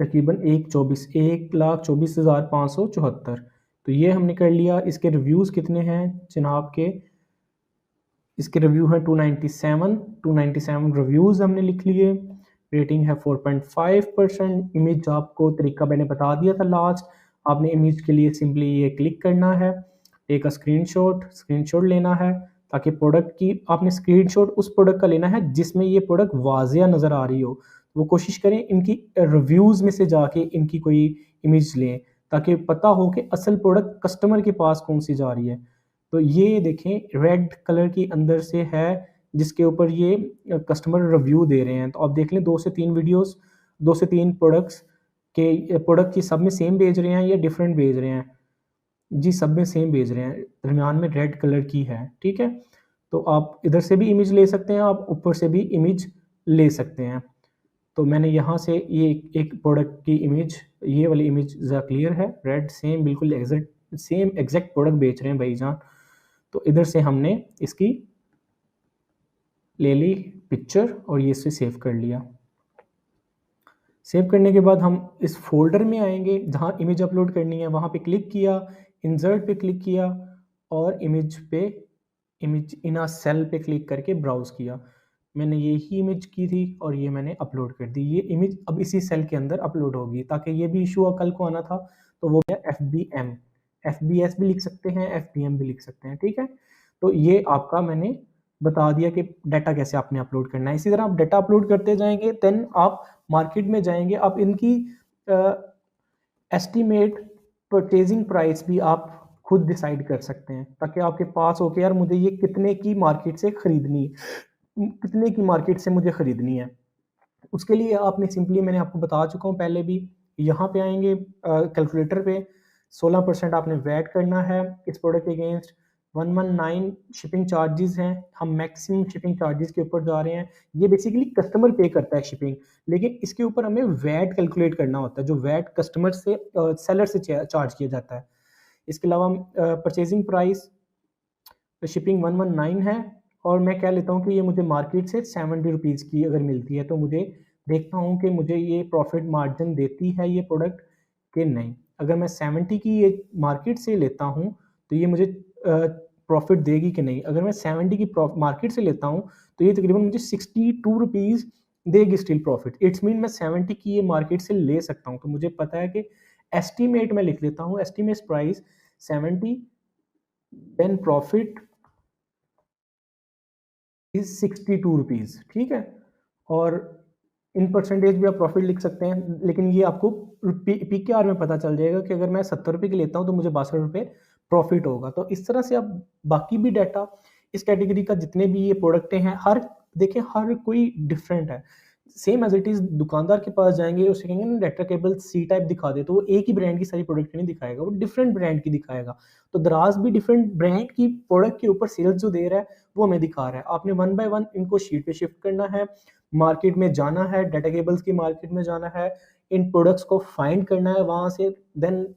[SPEAKER 1] तकरीबन 1,24,574। तो ये हमने कर लिया। इसके रिव्यूज़ कितने हैं जनाब के, इसके रिव्यू हैं 297 रिव्यूज़ हमने लिख लिए। रेटिंग है 4.5%। इमेज आपको तरीका मैंने बता दिया था लास्ट, आपने इमेज के लिए सिंपली ये क्लिक करना है, एक स्क्रीनशॉट लेना है, ताकि प्रोडक्ट की आपने स्क्रीनशॉट उस प्रोडक्ट का लेना है जिसमें ये प्रोडक्ट वाजिया नज़र आ रही हो। वो कोशिश करें इनकी रिव्यूज़ में से जाके इनकी कोई इमेज लें, ताकि पता हो कि असल प्रोडक्ट कस्टमर के पास कौन सी जा रही है। तो ये देखें रेड कलर की अंदर से है जिसके ऊपर ये कस्टमर रिव्यू दे रहे हैं। तो आप देख लें 2 से 3 वीडियोस, 2 से 3 प्रोडक्ट्स के प्रोडक्ट की सब में सेम भेज रहे हैं या डिफरेंट भेज रहे हैं? जी, सब में सेम भेज रहे हैं, दरमियान में रेड कलर की है, ठीक है। तो आप इधर से भी इमेज ले सकते हैं, आप ऊपर से भी इमेज ले सकते हैं। तो मैंने यहाँ से ये एक प्रोडक्ट की इमेज, ये वाली इमेज ज़रा क्लियर है, रेड सेम बिल्कुल एग्जैक्ट प्रोडक्ट बेच रहे हैं भाईजान। तो इधर से हमने इसकी ले ली पिक्चर और ये इसे सेव कर लिया। सेव करने के बाद हम इस फोल्डर में आएंगे जहाँ इमेज अपलोड करनी है, वहाँ पे क्लिक किया, इंसर्ट पे क्लिक किया और इमेज इन अ सेल पे क्लिक करके ब्राउज़ किया। मैंने यही इमेज की थी और ये मैंने अपलोड कर दी। ये इमेज अब इसी सेल के अंदर अपलोड होगी, ताकि ये भी इशू कल को आना था तो वो है FBM, FBS भी लिख सकते हैं, FBM भी लिख सकते हैं, ठीक है। तो ये आपका मैंने बता दिया कि डाटा कैसे आपने अपलोड करना है। इसी तरह आप डाटा अपलोड करते जाएंगे, देन आप मार्केट में जाएंगे, आप इनकी एस्टीमेट परचेजिंग प्राइस भी आप खुद डिसाइड कर सकते हैं, ताकि आपके पास हो कि यार मुझे ये कितने की मार्केट से खरीदनी है, कितने की मार्केट से मुझे खरीदनी है। उसके लिए आपने सिंपली, मैंने आपको बता चुका हूँ पहले भी, यहाँ पे आएंगे कैलकुलेटर पे 16% आपने वैट करना है इस प्रोडक्ट के अगेंस्ट। 119 शिपिंग चार्जेस हैं, हम मैक्सिमम शिपिंग चार्जेस के ऊपर जा रहे हैं। ये बेसिकली कस्टमर पे करता है शिपिंग, लेकिन इसके ऊपर हमें वैट कैलकुलेट करना होता है, जो वैट कस्टमर से सेलर से चार्ज किया जाता है। इसके अलावा परचेजिंग प्राइस शिपिंग 119 है, और मैं क्या लेता हूँ कि ये मुझे मार्केट से 70 रुपीज़ की अगर मिलती है तो मुझे देखता हूँ कि मुझे ये प्रॉफिट मार्जिन देती है ये प्रोडक्ट कि नहीं। अगर मैं 70 की ये मार्केट से लेता हूँ तो ये मुझे प्रॉफिट देगी कि नहीं। अगर मैं 70 की मार्केट से लेता हूँ तो ये तकरीबन मुझे 62 रुपीज़ देगी स्टिल प्रॉफिट। इट्स मीन मैं 70 की ये मार्केट से ले सकता हूँ। तो मुझे पता है कि एस्टीमेट मैं लिख लेता हूँ, estimate price 70, then profit is 62 rupees, ठीक है। और इन परसेंटेज भी आप प्रॉफिट लिख सकते हैं, लेकिन ये आपको PKR में पता चल जाएगा कि अगर मैं 70 रुपये की लेता हूँ तो मुझे 62 रुपये प्रॉफिट होगा। तो इस तरह से आप बाकी भी डाटा इस कैटेगरी का जितने भी ये प्रोडक्टें हैं, हर देखें हर कोई डिफरेंट है। सेम एज इट इज़ दुकानदार के पास जाएंगे, उससे कहेंगे ना डाटा केबल C टाइप दिखा दे, तो वो एक ही ब्रांड की सारी प्रोडक्ट नहीं दिखाएगा, वो डिफरेंट ब्रांड की दिखाएगा। तो दराज भी डिफरेंट ब्रांड की प्रोडक्ट के ऊपर सेल्स जो दे रहा है वो हमें दिखा रहा है। आपने 1 बाय 1 इनको शीट पे शिफ्ट करना है, मार्केट में जाना है, डाटा केबल्स की मार्केट में जाना है, इन प्रोडक्ट्स को फाइंड करना है वहाँ से, देन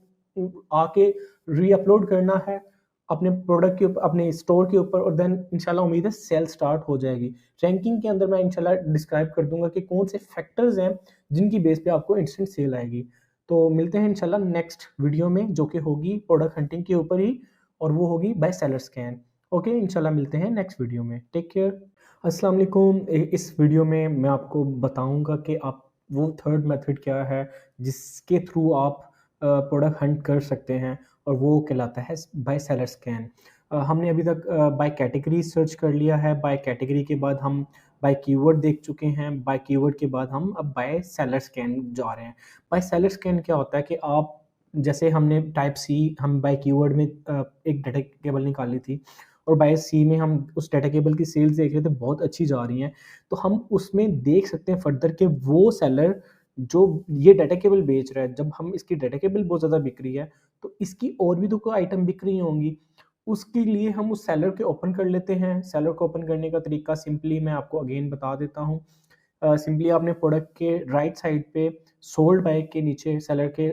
[SPEAKER 1] आके री अपलोड करना है अपने प्रोडक्ट के ऊपर, अपने स्टोर के ऊपर, और देन इंशाल्लाह उम्मीद है सेल स्टार्ट हो जाएगी। रैंकिंग के अंदर मैं इंशाल्लाह डिस्क्राइब कर दूंगा कि कौन से फैक्टर्स हैं जिनकी बेस पे आपको इंस्टेंट सेल आएगी। तो मिलते हैं इंशाल्लाह नेक्स्ट वीडियो में, जो कि होगी प्रोडक्ट हंटिंग के ऊपर ही, और वो होगी बाय सेलर स्कैन। ओके, इंशाल्लाह मिलते हैं नेक्स्ट वीडियो में। Take care. अस्सलाम वालेकुम। इस वीडियो में मैं आपको बताऊंगा कि आप वो थर्ड मेथड क्या है जिसके थ्रू आप प्रोडक्ट हंट कर सकते हैं, और वो कहलाता है बाय सेलर स्कैन। हमने अभी तक बाय कैटेगरी सर्च कर लिया है, बाय कैटेगरी के बाद हम बाय कीवर्ड देख चुके हैं, बाय कीवर्ड के बाद हम अब बाय सेलर स्कैन जा रहे हैं। बाय सेलर स्कैन क्या होता है कि आप, जैसे हमने टाइप C हम बाय कीवर्ड में एक डाटा केबल निकाली थी, और बाय C में हम उस डाटा केबल की सेल्स देख रहे थे बहुत अच्छी जा रही हैं, तो हम उसमें देख सकते हैं फर्दर कि वो सेलर जो ये डाटा केबल बेच रहा है, जब हम इसकी डाटा केबल बहुत ज़्यादा बिक रही है, तो इसकी और भी तो कोई आइटम बिक रही होंगी। उसके लिए हम उस सेलर को ओपन कर लेते हैं। सेलर को ओपन करने का तरीका सिंपली मैं आपको अगेन बता देता हूँ। सिंपली आपने प्रोडक्ट के राइट साइड पे सोल्ड बाय के नीचे सेलर के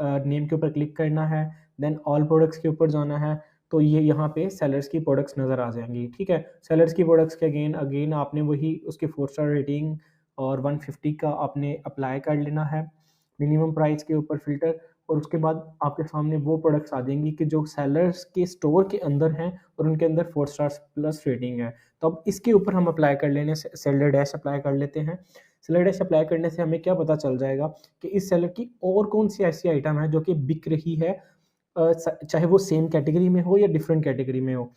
[SPEAKER 1] नेम के ऊपर क्लिक करना है, देन ऑल प्रोडक्ट्स के ऊपर जाना है, तो ये यहाँ पे सेलर्स की प्रोडक्ट्स नज़र आ जाएंगी। ठीक है, सेलर्स की प्रोडक्ट्स के अगेन अगेन आपने वही उसके 4 स्टार रेटिंग और 150 का आपने अप्लाई कर लेना है मिनिमम प्राइस के ऊपर फ़िल्टर, और उसके बाद आपके सामने वो प्रोडक्ट्स आ जाएंगी कि जो सेलर्स के स्टोर के अंदर हैं और उनके अंदर 4 स्टार्स प्लस रेटिंग है। तो अब इसके ऊपर हम अप्लाई कर लेने से सेलर डैश अप्लाई कर लेते हैं। सेलर डैश अप्लाई करने से हमें क्या पता चल जाएगा कि इस सेलर की और कौन सी ऐसी आइटम है जो कि बिक रही है, चाहे वो सेम कैटेगरी में हो या डिफरेंट कैटेगरी में हो।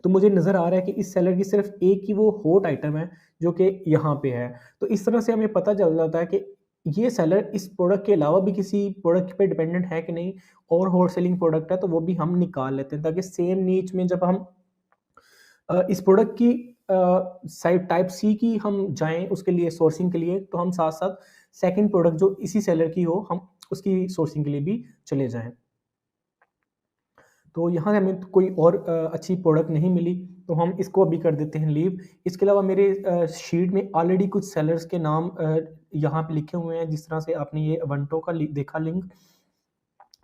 [SPEAKER 1] तो मुझे नज़र आ रहा है कि इस सेलर की सिर्फ एक ही वो हॉट आइटम है जो कि यहाँ पे है। तो इस तरह से हमें पता चल जाता है कि ये सेलर इस प्रोडक्ट के अलावा भी किसी प्रोडक्ट पे डिपेंडेंट है कि नहीं, और हॉट सेलिंग प्रोडक्ट है तो वो भी हम निकाल लेते हैं, ताकि सेम नीच में जब हम इस प्रोडक्ट की साइड टाइप सी की हम जाएँ उसके लिए सोर्सिंग के लिए, तो हम साथ-साथ सेकंड प्रोडक्ट जो इसी सेलर की हो, हम उसकी सोर्सिंग के लिए भी चले जाएँ। तो यहाँ हमें कोई और अच्छी प्रोडक्ट नहीं मिली, तो हम इसको अभी कर देते हैं लीव। इसके अलावा मेरे शीट में ऑलरेडी कुछ सेलर्स के नाम यहाँ पे लिखे हुए हैं, जिस तरह से आपने ये वंटो का देखा लिंक,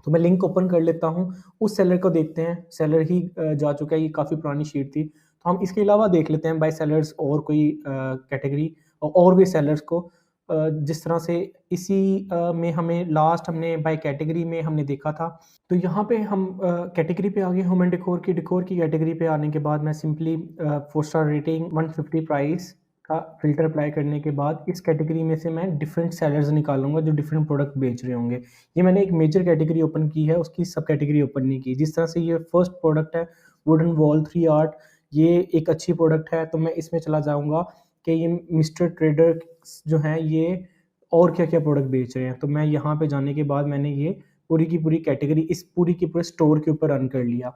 [SPEAKER 1] तो मैं लिंक ओपन कर लेता हूँ, उस सेलर को देखते हैं। सेलर ही जा चुका है, ये काफ़ी पुरानी शीट थी। तो हम इसके अलावा देख लेते हैं बाय सेलर्स और कोई कैटेगरी और भी सेलर्स को, जिस तरह से इसी में हमें लास्ट हमने बाय कैटेगरी में हमने देखा था। तो यहाँ पे हम कैटेगरी पे आ गए, होम एंड डेकोर की कैटेगरी पे आने के बाद मैं सिंपली 4 स्टार रेटिंग 150 प्राइस का फ़िल्टर अप्लाई करने के बाद इस कैटेगरी में से मैं डिफरेंट सेलर्स निकालूँगा जो डिफरेंट प्रोडक्ट बेच रहे होंगे। ये मैंने एक मेजर कैटेगरी ओपन की है, उसकी सब कैटेगरी ओपन नहीं की। जिस तरह से ये फर्स्ट प्रोडक्ट है वुडन वॉल 3 आर्ट, ये एक अच्छी प्रोडक्ट है, तो मैं इसमें चला जाऊँगा कि ये मिस्टर ट्रेडर्स जो हैं ये और क्या-क्या प्रोडक्ट बेच रहे हैं। तो मैं यहाँ पे जाने के बाद मैंने ये पूरी की पूरी कैटेगरी इस पूरी की पूरे स्टोर के ऊपर रन कर लिया,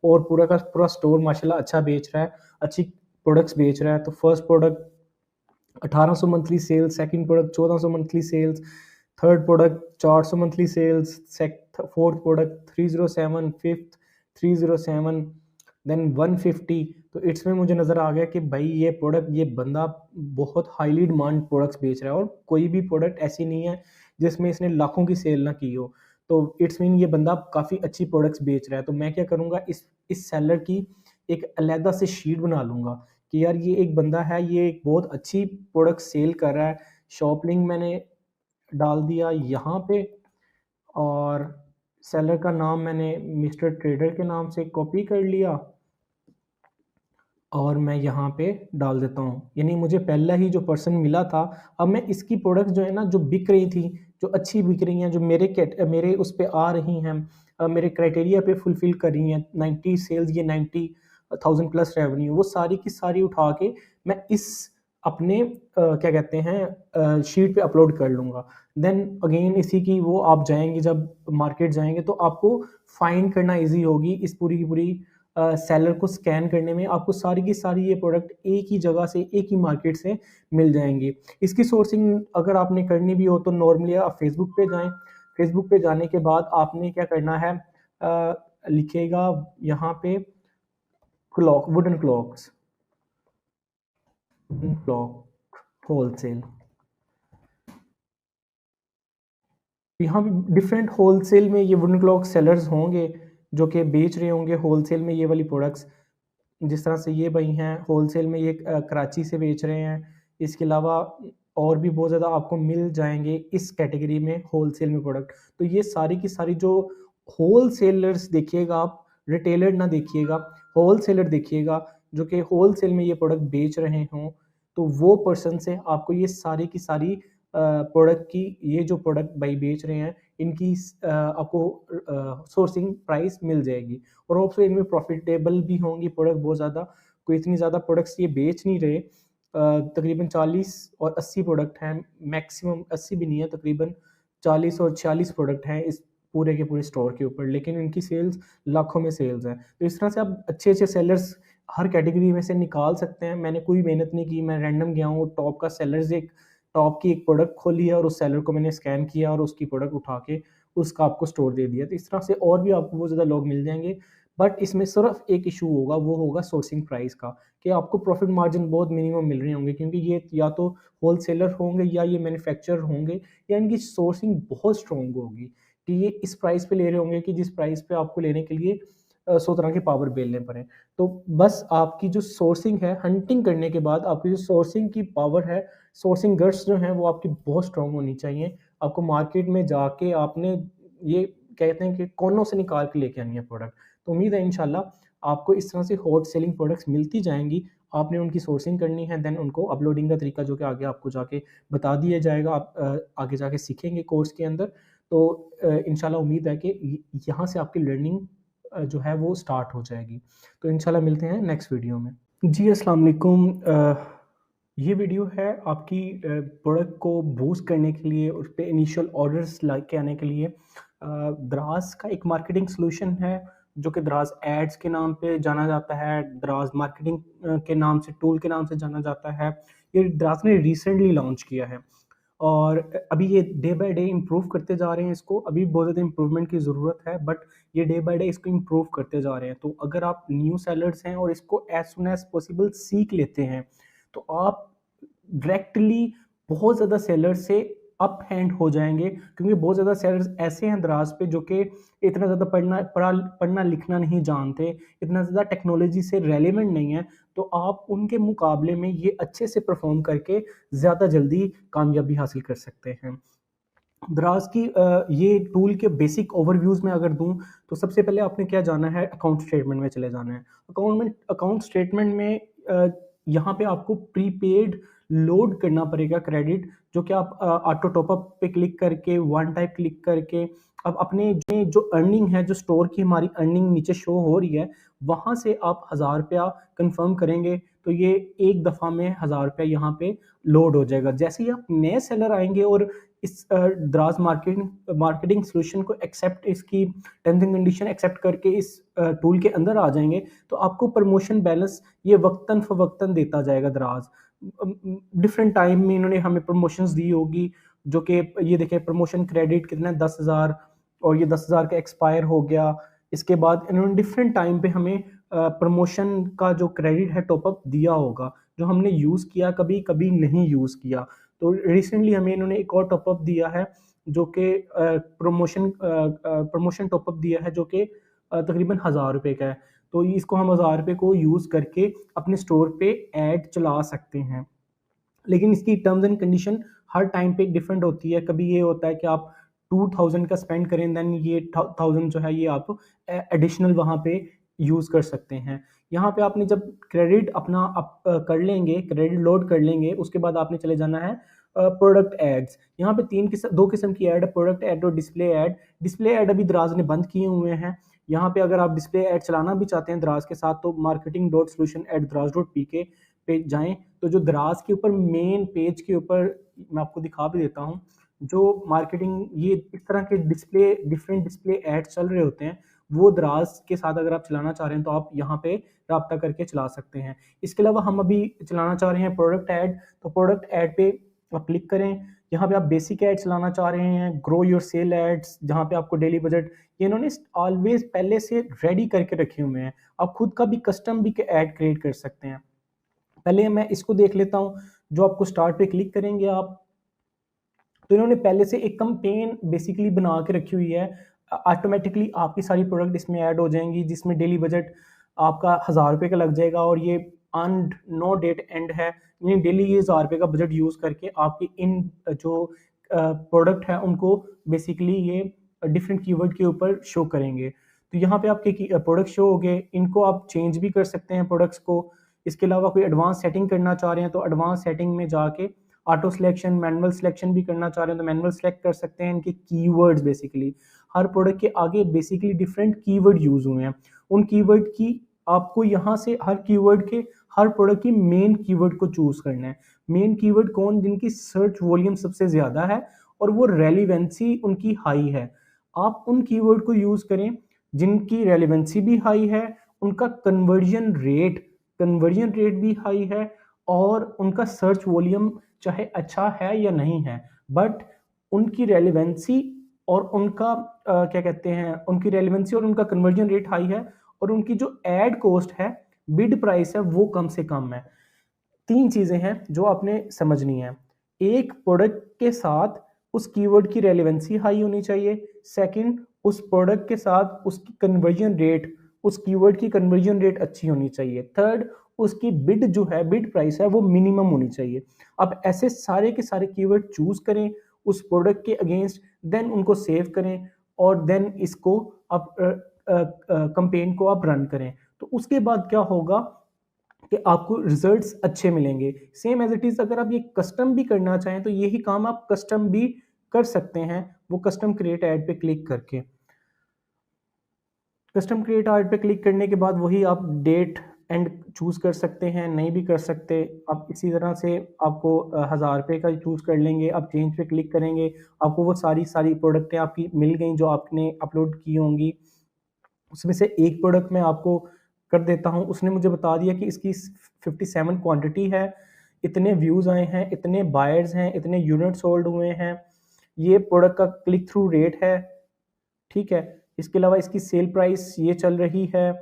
[SPEAKER 1] और पूरा का पूरा स्टोर माशाल्लाह अच्छा बेच रहा है, अच्छी प्रोडक्ट्स बेच रहा है। तो first product 1800 monthly sales, second product 1400 monthly sales, third product 400 monthly sales, fourth product 307, fifth 307, then 150। तो इट्स में मुझे नज़र आ गया कि भाई ये प्रोडक्ट, ये बंदा बहुत हाईली डिमांड प्रोडक्ट्स बेच रहा है, और कोई भी प्रोडक्ट ऐसी नहीं है जिसमें इसने लाखों की सेल ना की हो। तो इट्स मीन ये बंदा काफ़ी अच्छी प्रोडक्ट्स बेच रहा है। तो मैं क्या करूँगा, इस सेलर की एक अलहदा से शीट बना लूँगा कि यार ये एक बंदा है, ये एक बहुत अच्छी प्रोडक्ट सेल कर रहा है। शॉप लिंक मैंने डाल दिया यहाँ पे, और सेलर का नाम मैंने मिस्टर ट्रेडर के नाम से कॉपी कर लिया, और मैं यहाँ पे डाल देता हूँ। यानी मुझे पहला ही जो पर्सन मिला था, अब मैं इसकी प्रोडक्ट जो है ना, जो बिक रही थी, जो अच्छी बिक रही हैं, जो मेरे उस पे आ रही हैं, मेरे क्राइटेरिया पे फुलफ़िल कर रही हैं, 90 सेल्स, ये 90,000 प्लस रेवेन्यू, वो सारी की सारी उठा के मैं इस अपने क्या कहते हैं शीट पे अपलोड कर लूँगा। देन अगेन इसी की वो आप जाएँगे, जब मार्केट जाएँगे तो आपको फाइंड करना ईज़ी होगी इस पूरी की पूरी सेलर को स्कैन करने में। आपको सारी की सारी ये प्रोडक्ट एक ही जगह से, एक ही मार्केट से मिल जाएँगी। इसकी सोर्सिंग अगर आपने करनी भी हो तो नॉर्मली आप फेसबुक पे जाएँ। फेसबुक पे जाने के बाद आपने क्या करना है, लिखिएगा यहाँ पे wooden clocks, wooden clock wholesale. यहाँ पे डिफरेंट होलसेल में ये वुडन क्लॉक सेलर्स होंगे जो कि बेच रहे होंगे होलसेल में ये वाली प्रोडक्ट्स। जिस तरह से ये भाई हैं होलसेल में, ये कराची से बेच रहे हैं। इसके अलावा और भी बहुत ज़्यादा आपको मिल जाएँगे इस कैटेगरी में होलसेल में प्रोडक्ट। तो ये सारी की सारी जो होलसेलर्स देखिएगा आप, रिटेलर ना देखिएगा, होलसेलर देखिएगा जो कि होलसेल में ये प्रोडक्ट बेच रहे हों, तो वो पर्सन से आपको ये सारी की सारी प्रोडक्ट की, ये जो प्रोडक्ट भाई बेच रहे हैं, इनकी आपको सोर्सिंग प्राइस मिल जाएगी, और होप सो इनमें प्रॉफिटेबल भी होंगी प्रोडक्ट बहुत ज़्यादा। कोई इतनी ज़्यादा प्रोडक्ट्स ये बेच नहीं रहे, तकरीबन 40 और 80 प्रोडक्ट हैं, मैक्सिमम 80 भी नहीं है, तकरीबन 40 और 46 प्रोडक्ट हैं इस पूरे के पूरे स्टोर के ऊपर, लेकिन इनकी सेल्स लाखों में सेल्स हैं। तो इस तरह से आप अच्छे-अच्छे सेलर्स हर कैटेगरी में से निकाल सकते हैं। मैंने कोई मेहनत नहीं की, मैं रैंडम गया हूँ, टॉप का सेलर्स एक टॉप की एक प्रोडक्ट खोली है और उस सेलर को मैंने स्कैन किया और उसकी प्रोडक्ट उठा के उसका आपको स्टोर दे दिया। तो इस तरह से और भी आपको बहुत ज़्यादा लोग मिल जाएंगे, बट इसमें सिर्फ एक इशू होगा, वो होगा सोर्सिंग प्राइस का, कि आपको प्रॉफिट मार्जिन बहुत मिनिमम मिल रहे होंगे, क्योंकि ये या तो होलसेलर होंगे या ये मैन्युफैक्चरर होंगे, या इनकी सोर्सिंग बहुत स्ट्रॉन्ग होगी कि ये इस प्राइस पे ले रहे होंगे कि जिस प्राइस पे आपको लेने के लिए 100 तरह के पावर बेलने पड़े। तो बस आपकी जो सोर्सिंग है, हंटिंग करने के बाद आपकी जो सोर्सिंग की पावर है, सोर्सिंग गट्स जो हैं वो आपकी बहुत स्ट्रॉन्ग होनी चाहिए। आपको मार्केट में जाके आपने ये कहते हैं कि कोनों से निकाल के लेके आनी है प्रोडक्ट। तो उम्मीद है इंशाल्लाह आपको इस तरह से हॉट सेलिंग प्रोडक्ट्स मिलती जाएँगी। आपने उनकी सोर्सिंग करनी है, देन उनको अपलोडिंग का तरीका जो कि आगे आपको जाके बता दिया जाएगा, आप आगे जाके सीखेंगे कोर्स के अंदर। तो इंशाल्लाह उम्मीद है कि यहाँ से आपकी लर्निंग जो है वो स्टार्ट हो जाएगी। तो इंशाल्लाह मिलते हैं नेक्स्ट वीडियो में। जी, अस्सलाम वालेकुम। ये वीडियो है आपकी प्रोडक्ट को बूस्ट करने के लिए, उस पे इनिशियल ऑर्डर्स लेके आने के लिए। दराज़ का एक मार्केटिंग सॉल्यूशन है जो कि दराज़ एड्स के नाम पे जाना जाता है, दराज़ मार्केटिंग के नाम से, टूल के नाम से जाना जाता है। ये दराज़ ने रिसेंटली लॉन्च किया है और अभी ये डे बाय डे इम्प्रूव करते जा रहे हैं इसको। अभी बहुत ज़्यादा इम्प्रूवमेंट की ज़रूरत है, बट ये डे बाय डे इसको इम्प्रूव करते जा रहे हैं। तो अगर आप न्यू सेलर्स हैं और इसको एज़ सून एज़ पॉसिबल सीख लेते हैं, तो आप डायरेक्टली बहुत ज़्यादा सेलर्स से अप हैंड हो जाएँगे, क्योंकि बहुत ज़्यादा सेलर्स ऐसे हैं दराज़ पे जो कि इतना ज़्यादा पढ़ना लिखना नहीं जानते, इतना ज़्यादा टेक्नोलॉजी से रेलेवेंट नहीं है। तो आप उनके मुकाबले में ये अच्छे से परफ़ॉर्म करके ज़्यादा जल्दी कामयाबी हासिल कर सकते हैं। दराज़ की ये टूल के बेसिक ओवरव्यूज़ में अगर दूँ, तो सबसे पहले आपने क्या जाना है, अकाउंट स्टेटमेंट में चले जाना है। अकाउंट स्टेटमेंट में यहाँ पे आपको प्रीपेड लोड करना पड़ेगा क्रेडिट, जो कि आप ऑटो टॉपअप पे क्लिक करके, वन टाइप क्लिक करके, अब अपने जो अर्निंग है, जो स्टोर की हमारी अर्निंग नीचे शो हो रही है, वहाँ से आप ₹1000 कन्फर्म करेंगे, तो ये एक दफ़ा में ₹1000 यहाँ पे लोड हो जाएगा। जैसे ही आप नए सेलर आएँगे और इस दराज़ मार्केटिंग सॉल्यूशन को एक्सेप्ट, इसकी टर्म्स एंड कंडीशन एक्सेप्ट करके इस टूल के अंदर आ जाएँगे, तो आपको प्रमोशन बैलेंस ये वक़्तन फ़वक़्तन देता जाएगा दराज़। डिफरेंट टाइम में इन्होंने हमें प्रमोशंस दी होगी, जो कि ये देखिए प्रमोशन क्रेडिट कितना है 10,000, और ये 10,000 का एक्सपायर हो गया। इसके बाद इन्होंने डिफरेंट टाइम पे हमें प्रमोशन का जो क्रेडिट है टॉप अप दिया होगा, जो हमने यूज़ किया, कभी कभी नहीं यूज़ किया। तो रिसेंटली हमें इन्होंने एक और टॉप अप दिया है, जो कि प्रमोशन टॉप अप दिया है, जो कि तकरीबन ₹1000 का है। तो इसको हम ₹1000 को यूज़ करके अपने स्टोर पे ऐड चला सकते हैं। लेकिन इसकी terms and condition her time पे डिफरेंट होती है। कभी ये होता है कि आप 2000 का स्पेंड करें, देन ये 1000 जो है ये आप एडिशनल वहाँ पे यूज़ कर सकते हैं। यहाँ पे आपने जब क्रेडिट अपना कर लेंगे, क्रेडिट लोड कर लेंगे, उसके बाद आपने चले जाना है प्रोडक्ट एड्स। यहाँ पे 2 किस्म की ऐड है, प्रोडक्ट ऐड और डिस्प्ले ऐड। डिस्प्ले ऐड अभी दराज़ ने बंद किए हुए हैं। यहाँ पे अगर आप डिस्प्ले ऐड चलाना भी चाहते हैं दराज़ के साथ, तो marketing.solution@daraz.pk पे जाएँ, तो जो दराज़ के ऊपर मेन पेज के ऊपर मैं आपको दिखा भी देता हूँ, जो मार्केटिंग ये इस तरह के डिफरेंट डिस्प्ले ऐड चल रहे होते हैं, वो दराज़ के साथ अगर आप चलाना चाह रहे हैं, तो आप यहाँ पे राब्ता करके चला सकते हैं। इसके अलावा हम अभी चलाना चाह रहे हैं प्रोडक्ट ऐड, तो प्रोडक्ट ऐड पे आप क्लिक करें। यहाँ पे आप बेसिक ऐड चलाना चाह रहे हैं, ग्रो योर सेल एड्स, जहाँ पे आपको डेली बजट, ये इन्होंने ऑलवेज़ पहले से रेडी करके रखे हुए हैं। आप खुद का भी कस्टम भी ऐड क्रिएट कर सकते हैं। पहले मैं इसको देख लेता हूँ, जो आपको स्टार्ट पे क्लिक करेंगे आप, तो इन्होंने पहले से एक कैंपेन बेसिकली बना के रखी हुई है। ऑटोमेटिकली आपकी सारी प्रोडक्ट इसमें ऐड हो जाएँगी, जिसमें डेली बजट आपका ₹1000 का लग जाएगा, और ये अर्न्ड नो डेट एंड है। यानी डेली ये ₹1000 का बजट यूज़ करके आपकी इन जो प्रोडक्ट है उनको बेसिकली ये डिफरेंट कीवर्ड के ऊपर शो करेंगे। तो यहाँ पे आपके प्रोडक्ट शो हो गए, इनको आप चेंज भी कर सकते हैं प्रोडक्ट्स को। इसके अलावा कोई एडवांस सेटिंग करना चाह रहे हैं, तो एडवांस सेटिंग में जाके ऑटो सिलेक्शन, मैनुअल सिलेक्शन भी करना चाह रहे हैं, तो मैनुअल सेलेक्ट कर सकते हैं। इनके कीवर्ड्स बेसिकली हर प्रोडक्ट के आगे बेसिकली डिफरेंट कीवर्ड यूज़ हुए हैं। उन कीवर्ड की आपको यहाँ से हर कीवर्ड के, हर प्रोडक्ट की मेन कीवर्ड को चूज़ करना है। मेन कीवर्ड कौन, जिनकी सर्च वॉल्यूम सबसे ज़्यादा है और वो रेलेवेंसी उनकी हाई है। आप उन कीवर्ड को यूज़ करें जिनकी रेलेवेंसी भी हाई है, उनका कन्वर्जन रेट भी हाई है, और उनका सर्च वॉल्यूम चाहे अच्छा है या नहीं है, बट उनकी रेलिवेंसी और उनका क्या कहते हैं, उनकी रेलिवेंसी और उनका कन्वर्जन रेट हाई है, और उनकी जो एड कॉस्ट है, बिड प्राइस है, वो कम से कम है। 3 चीज़ें हैं जो आपने समझनी है। एक, प्रोडक्ट के साथ उस कीवर्ड की रेलेवेंसी हाई होनी चाहिए। सेकंड, उस प्रोडक्ट के साथ उसकी कन्वर्जन रेट, उस कीवर्ड की कन्वर्जन रेट अच्छी होनी चाहिए। थर्ड, उसकी बिड जो है, बिड प्राइस है, वो मिनिमम होनी चाहिए। अब ऐसे सारे के सारे कीवर्ड चूज करें उस प्रोडक्ट के अगेंस्ट, देन उनको सेव करें और देन इसको आप कैंपेन को आप रन करें। तो उसके बाद क्या होगा कि आपको रिजल्ट्स अच्छे मिलेंगे। सेम एज इट इज़ अगर आप ये कस्टम भी करना चाहें तो यही काम आप कस्टम भी कर सकते हैं, वो कस्टम क्रिएट ऐड पे क्लिक करके। कस्टम क्रिएट ऐड पे क्लिक करने के बाद वही आप डेट एंड चूज़ कर सकते हैं, नहीं भी कर सकते। आप इसी तरह से आपको 1000 रुपये का चूज़ कर लेंगे, आप चेंज पे क्लिक करेंगे, आपको वो सारी प्रोडक्टें आपकी मिल गई जो आपने अपलोड की होंगी। उसमें से एक प्रोडक्ट मैं आपको कर देता हूँ, उसने मुझे बता दिया कि इसकी 57 क्वांटिटी है, इतने व्यूज़ आए हैं, इतने बायर्स हैं, इतने यूनिट सोल्ड हुए हैं, ये प्रोडक्ट का क्लिक थ्रू रेट है, ठीक है। इसके अलावा इसकी सेल प्राइस ये चल रही है।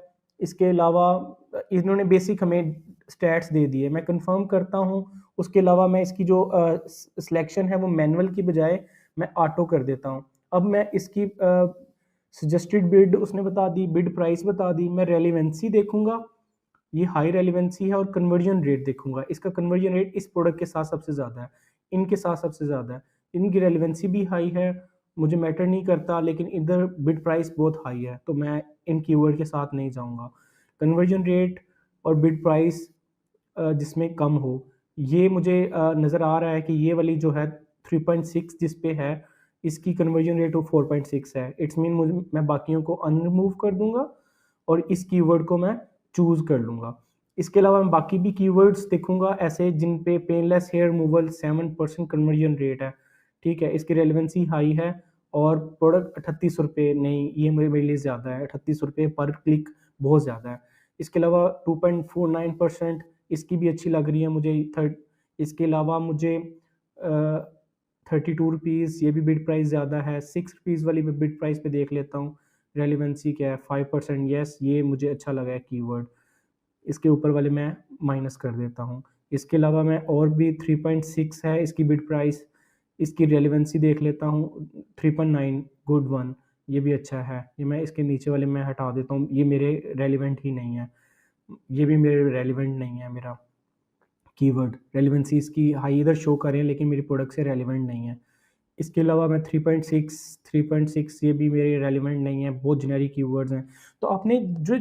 [SPEAKER 1] इसके अलावा इन्होंने बेसिक हमें स्टैट्स दे दिए, मैं कंफर्म करता हूँ। उसके अलावा मैं इसकी जो सिलेक्शन है वो मैनुअल की बजाय मैं ऑटो कर देता हूँ। अब मैं इसकी सजेस्टेड बिड उसने बता दी, बिड प्राइस बता दी, मैं रेलिवेंसी देखूंगा, ये हाई रेलिवेंसी है, और कन्वर्जन रेट देखूंगा। इसका कन्वर्जन रेट इस प्रोडक्ट के साथ सबसे ज़्यादा है, इनके साथ सबसे ज़्यादा है, इनकी रेलिवेंसी भी हाई है, मुझे मैटर नहीं करता, लेकिन इधर बिड प्राइस बहुत हाई है तो मैं इन कीवर्ड के साथ नहीं जाऊंगा। कन्वर्जन रेट और बिड प्राइस जिसमें कम हो, ये मुझे नज़र आ रहा है कि ये वाली जो है 3.6 जिस पे है, इसकी कन्वर्जन रेट वो 4.6 है। इट्स मीन मुझे, मैं बाकियों को अनरिमूव कर दूंगा और इस कीवर्ड को मैं चूज़ कर लूँगा। इसके अलावा मैं बाकी भी कीवर्ड्स देखूंगा ऐसे जिन पे painless hair removal 7% conversion rate है, ठीक है, इसकी रेलिवेंसी हाई है, और प्रोडक्ट 38 रुपये, नहीं ये मेरे लिए ज़्यादा है, 38 रुपये पर क्लिक बहुत ज़्यादा है। इसके अलावा 2.49% इसकी भी अच्छी लग रही है मुझे। थर्ड, इसके अलावा मुझे 32 रुपीज़, ये भी बिड प्राइस ज़्यादा है। 6 रुपीज़ वाली मैं बिड प्राइस पे देख लेता हूँ, रेलिवेंसी क्या है, 5%, यस ये मुझे अच्छा लगा है कीवर्ड, इसके ऊपर वाले मैं माइनस कर देता हूँ। इसके अलावा मैं और भी 3.6 है इसकी बिड प्राइस, इसकी रेलिवेंसी देख लेता हूँ, 3.9, गुड वन, ये भी अच्छा है। ये मैं इसके नीचे वाले मैं हटा देता हूँ, ये मेरे रेलिवेंट ही नहीं है, ये भी मेरे रेलिवेंट नहीं है। मेरा कीवर्ड रेलिवेंसी इसकी हाई इधर शो कर रहे हैं लेकिन मेरी प्रोडक्ट से रेलिवेंट नहीं है। इसके अलावा मैं 3.6 ये भी मेरे रेलिवेंट नहीं है, बहुत जेनेरिक कीवर्ड्स हैं। तो आपने जो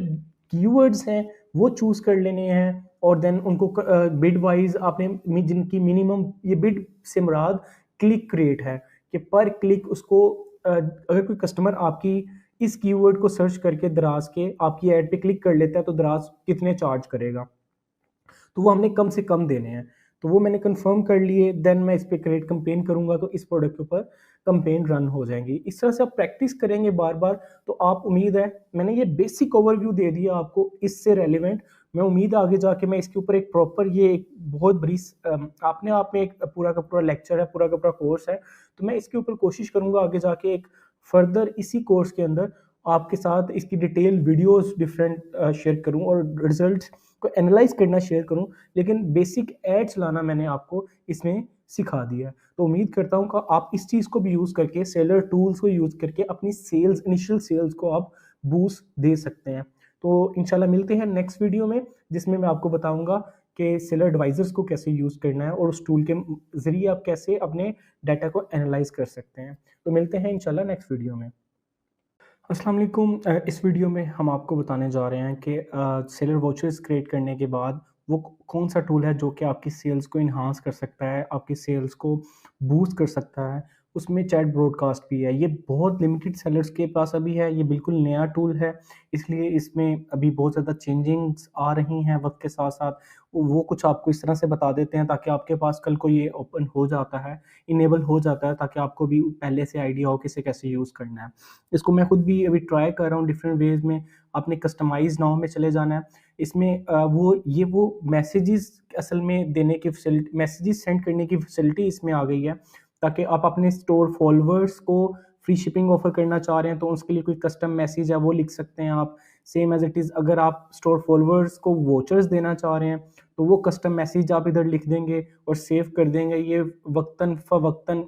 [SPEAKER 1] कीवर्ड्स हैं वो चूज़ कर लेने हैं, और देन उनको बिड वाइज आपने जिनकी मिनिमम, ये बिड से मुराद क्लिक रेट है कि पर क्लिक उसको अगर कोई कस्टमर आपकी इस कीवर्ड को सर्च करके दराज के आपकी ऐड पे क्लिक कर लेता है तो दराज कितने चार्ज करेगा, तो वो हमने कम से कम देने हैं। तो वो मैंने कंफर्म कर लिए, देन मैं इस पे क्रिएट कैंपेन करूँगा तो इस प्रोडक्ट के ऊपर कैंपेन रन हो जाएंगी। इस तरह से आप प्रैक्टिस करेंगे बार बार, तो आप, उम्मीद है मैंने ये बेसिक ओवरव्यू दे दिया आपको इससे रेलिवेंट। मैं उम्मीद है आगे जाके मैं इसके ऊपर एक प्रॉपर, ये एक बहुत बड़ी आपने आप में एक पूरा का पूरा लेक्चर है, पूरा का पूरा कोर्स है, तो मैं इसके ऊपर कोशिश करूँगा आगे जाके एक फर्दर इसी कोर्स के अंदर आपके साथ इसकी डिटेल वीडियोस डिफरेंट शेयर करूँ और रिजल्ट्स को एनालाइज करना शेयर करूँ, लेकिन बेसिक ऐड चलाना मैंने आपको इसमें सिखा दिया है। तो उम्मीद करता हूँ कि आप इस चीज़ को भी यूज़ करके, सेलर टूल्स को यूज़ करके अपनी सेल्स, इनिशियल सेल्स को आप बूस्ट दे सकते हैं। तो इंशाल्लाह मिलते हैं नेक्स्ट वीडियो में, जिसमें मैं आपको बताऊँगा कि सेलर एडवाइजर्स को कैसे यूज़ करना है और उस टूल के ज़रिए आप कैसे अपने डाटा को एनालाइज कर सकते हैं। तो मिलते हैं इंशाल्लाह नेक्स्ट वीडियो में। अस्सलाम वालेकुम। इस वीडियो में हम आपको बताने जा रहे हैं कि सेलर वाउचर्स क्रिएट करने के बाद वो कौन सा टूल है जो कि आपकी सेल्स को इन्हांस कर सकता है, आपकी सेल्स को बूस्ट कर सकता है। उसमें चैट ब्रॉडकास्ट भी है। ये बहुत लिमिटेड सेलर्स के पास अभी है, ये बिल्कुल नया टूल है, इसलिए इसमें अभी बहुत ज़्यादा चेंजिंग्स आ रही हैं वक्त के साथ साथ। वो कुछ आपको इस तरह से बता देते हैं ताकि आपके पास कल को ये ओपन हो जाता है, इनेबल हो जाता है, ताकि आपको भी पहले से आइडिया हो कि इसे कैसे यूज़ करना है। इसको मैं खुद भी अभी ट्राई कर रहा हूँ डिफरेंट वेज में। आपने कस्टमाइज नाउ में चले जाना है। इसमें वो मैसेजेस असल में देने की फैसिलिटी, मैसेजेस सेंड करने की फैसिलिटी इसमें आ गई है, ताकि आप अपने स्टोर फॉलोअर्स को फ्री शिपिंग ऑफर करना चाह रहे हैं तो उसके लिए कोई कस्टम मैसेज है वो लिख सकते हैं आप। सेम एज इट इज़ अगर आप स्टोर फॉलोअर्स को वोचर्स देना चाह रहे हैं तो वो कस्टम मैसेज आप इधर लिख देंगे और सेव कर देंगे, ये वक्तन फ़वक्तन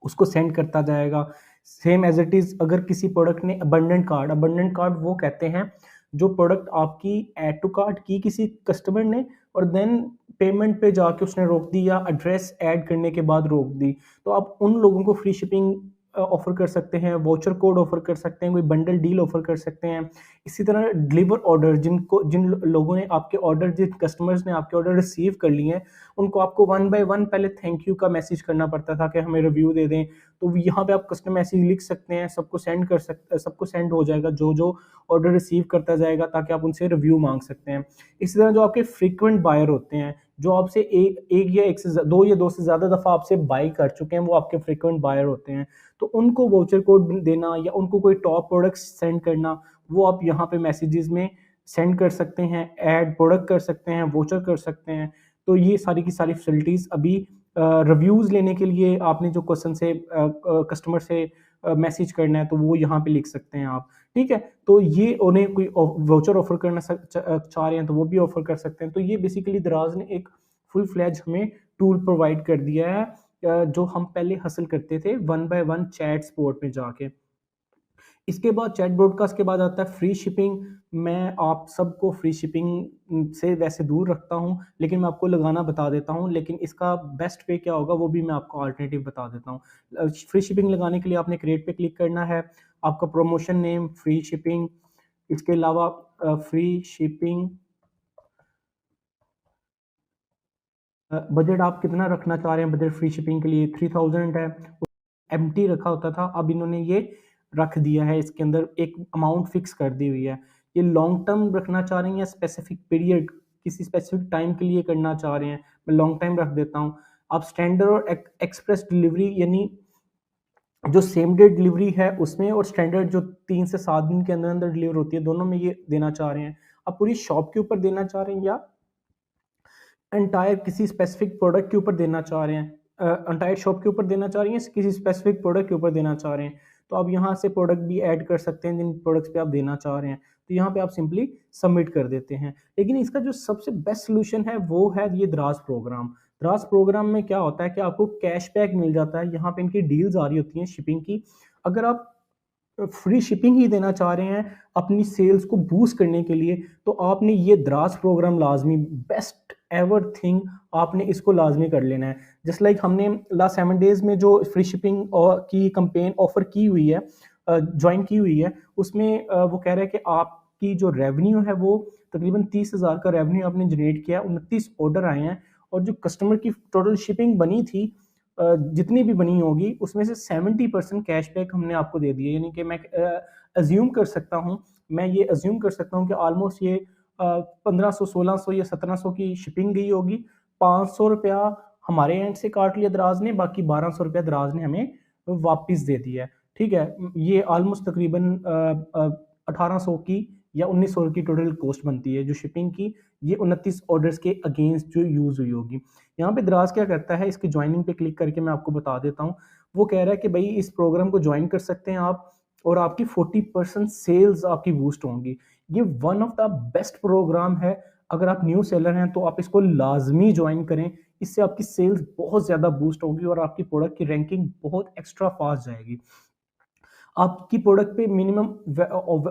[SPEAKER 1] उसको सेंड करता जाएगा। सेम एज इट इज़ अगर किसी प्रोडक्ट ने अबंडेंट कार्ड वो कहते हैं जो प्रोडक्ट आपकी ऐड टू कार्ट की किसी कस्टमर ने और देन पेमेंट पे जाके उसने रोक दी या एड्रेस ऐड करने के बाद रोक दी, तो आप उन लोगों को फ्री शिपिंग ऑफर कर सकते हैं, वाउचर कोड ऑफर कर सकते हैं, कोई बंडल डील ऑफर कर सकते हैं। इसी तरह डिलीवर ऑर्डर जिन लोगों ने आपके ऑर्डर, जिन कस्टमर्स ने आपके ऑर्डर रिसीव कर लिए हैं, उनको आपको वन बाय वन पहले थैंक यू का मैसेज करना पड़ता था कि हमें रिव्यू दे दें। तो यहाँ पे आप कस्टम मैसेज लिख सकते हैं, सबको सेंड हो जाएगा जो जो ऑर्डर रिसीव करता जाएगा, ताकि आप उनसे रिव्यू मांग सकते हैं। इसी तरह जो आपके फ्रीक्वेंट बायर होते हैं, जो आपसे दो या दो से ज़्यादा दफ़ा आपसे बाई कर चुके हैं, वो आपके फ्रीक्वेंट बायर होते हैं। तो उनको वाउचर कोड देना या उनको कोई टॉप प्रोडक्ट्स सेंड करना, वो आप यहाँ पे मैसेजेस में सेंड कर सकते हैं, ऐड प्रोडक्ट कर सकते हैं, वाउचर कर सकते हैं। तो ये सारी की सारी फैसिलिटीज़ अभी रिव्यूज़ लेने के लिए आपने जो क्वेश्चन से कस्टमर से मैसेज करना है तो वो यहाँ पे लिख सकते हैं आप, ठीक है? तो ये उन्हें कोई वाउचर ऑफ़र करना चाह रहे हैं तो वो भी ऑफ़र कर सकते हैं। तो ये बेसिकली दराज़ ने एक फुल फ्लेज हमें टूल प्रोवाइड कर दिया है, जो हम पहले हासिल करते थे one by one chat support में जाके। इसके बाद चैट ब्रॉडकास्ट के बाद आता है फ्री शिपिंग। मैं आप सबको फ्री शिपिंग से वैसे दूर रखता हूँ, लेकिन मैं आपको लगाना बता देता हूँ, लेकिन इसका बेस्ट वे क्या होगा वो भी मैं आपको अल्टरनेटिव बता देता हूँ। फ्री शिपिंग लगाने के लिए आपने क्रिएट पे क्लिक करना है, आपका प्रमोशन नेम फ्री शिपिंग, इसके अलावा फ्री शिपिंग बजट आप कितना रखना चाह रहे हैं, बजट फ्री शिपिंग के लिए 3000 है, एम्प्टी रखा होता था, अब इन्होंने ये रख दिया है, इसके अंदर एक अमाउंट फिक्स कर दी हुई है। ये लॉन्ग टर्म रखना चाह रहे हैं या स्पेसिफिक पीरियड किसी स्पेसिफिक टाइम के लिए करना चाह रहे हैं, मैं लॉन्ग टाइम रख देता हूँ। आप स्टैंडर्ड और एक्सप्रेस डिलीवरी यानी जो सेम डे डिलीवरी है उसमें, और स्टैंडर्ड जो 3 से 7 दिन के अंदर अंदर डिलीवर होती है, दोनों में ये देना चाह रहे हैं। आप पूरी शॉप के ऊपर देना चाह रहे हैं या एंटायर किसी स्पेसिफिक प्रोडक्ट के ऊपर देना चाह रहे हैं, एंटायर शॉप के ऊपर देना चाह रही हैं, किसी स्पेसिफिक प्रोडक्ट के ऊपर देना चाह रहे हैं, तो आप यहाँ से प्रोडक्ट भी ऐड कर सकते हैं जिन प्रोडक्ट्स पे आप देना चाह रहे हैं। तो यहाँ पे आप सिंपली सबमिट कर देते हैं। लेकिन इसका जो सबसे बेस्ट सोल्यूशन है वो है ये दराज प्रोग्राम। दराज प्रोग्राम में क्या होता है कि आपको कैशबैक मिल जाता है, यहाँ पे इनकी डील्स आ रही होती हैं शिपिंग की। अगर आप फ्री शिपिंग ही देना चाह रहे हैं अपनी सेल्स को बूस्ट करने के लिए, तो आपने ये दराज प्रोग्राम लाजमी, बेस्ट एवर थिंग, आपने इसको लाजमी कर लेना है। जस्ट लाइक हमने लास्ट 7 डेज में जो फ्री शिपिंग की कंपेन ऑफर की हुई है, ज्वाइन की हुई है, उसमें वो कह रहा है कि आपकी जो रेवेन्यू है वो तकरीबन 30,000 का रेवेन्यू आपने जनरेट किया, 29 ऑर्डर आए हैं, और जो कस्टमर की टोटल शिपिंग बनी थी, जितनी भी बनी होगी उसमें से 70% कैशबैक हमने आपको दे दिए। यानी कि मैं अज्यूम कर सकता हूँ, मैं ये अज्यूम कर सकता हूँ कि ऑलमोस्ट ये 1500 1600 या 1700 की शिपिंग गई होगी। 500 रुपया हमारे एंड से काट लिया दराज ने, बाकी 1200 रुपया दराज ने हमें वापस दे दिया है, ठीक है? ये ऑलमोस्ट तकरीबन 1800 की या 1900 की टोटल कॉस्ट बनती है जो शिपिंग की, ये 29 ऑर्डर्स के अगेंस्ट जो यूज़ हुई होगी। यहाँ पे दराज क्या करता है, इसकी ज्वाइनिंग पे क्लिक करके मैं आपको बता देता हूँ। वो कह रहा है कि भाई इस प्रोग्राम को ज्वाइन कर सकते हैं आप, और आपकी 40% सेल्स आपकी बूस्ट होंगी। ये one of the best program है। अगर आप न्यू सेलर हैं तो आप इसको लाजमी ज्वाइन करें, इससे आपकी सेल्स बहुत ज़्यादा बूस्ट होगी और आपकी प्रोडक्ट की रैंकिंग बहुत एक्स्ट्रा फास्ट जाएगी। आपकी प्रोडक्ट पे मिनिमम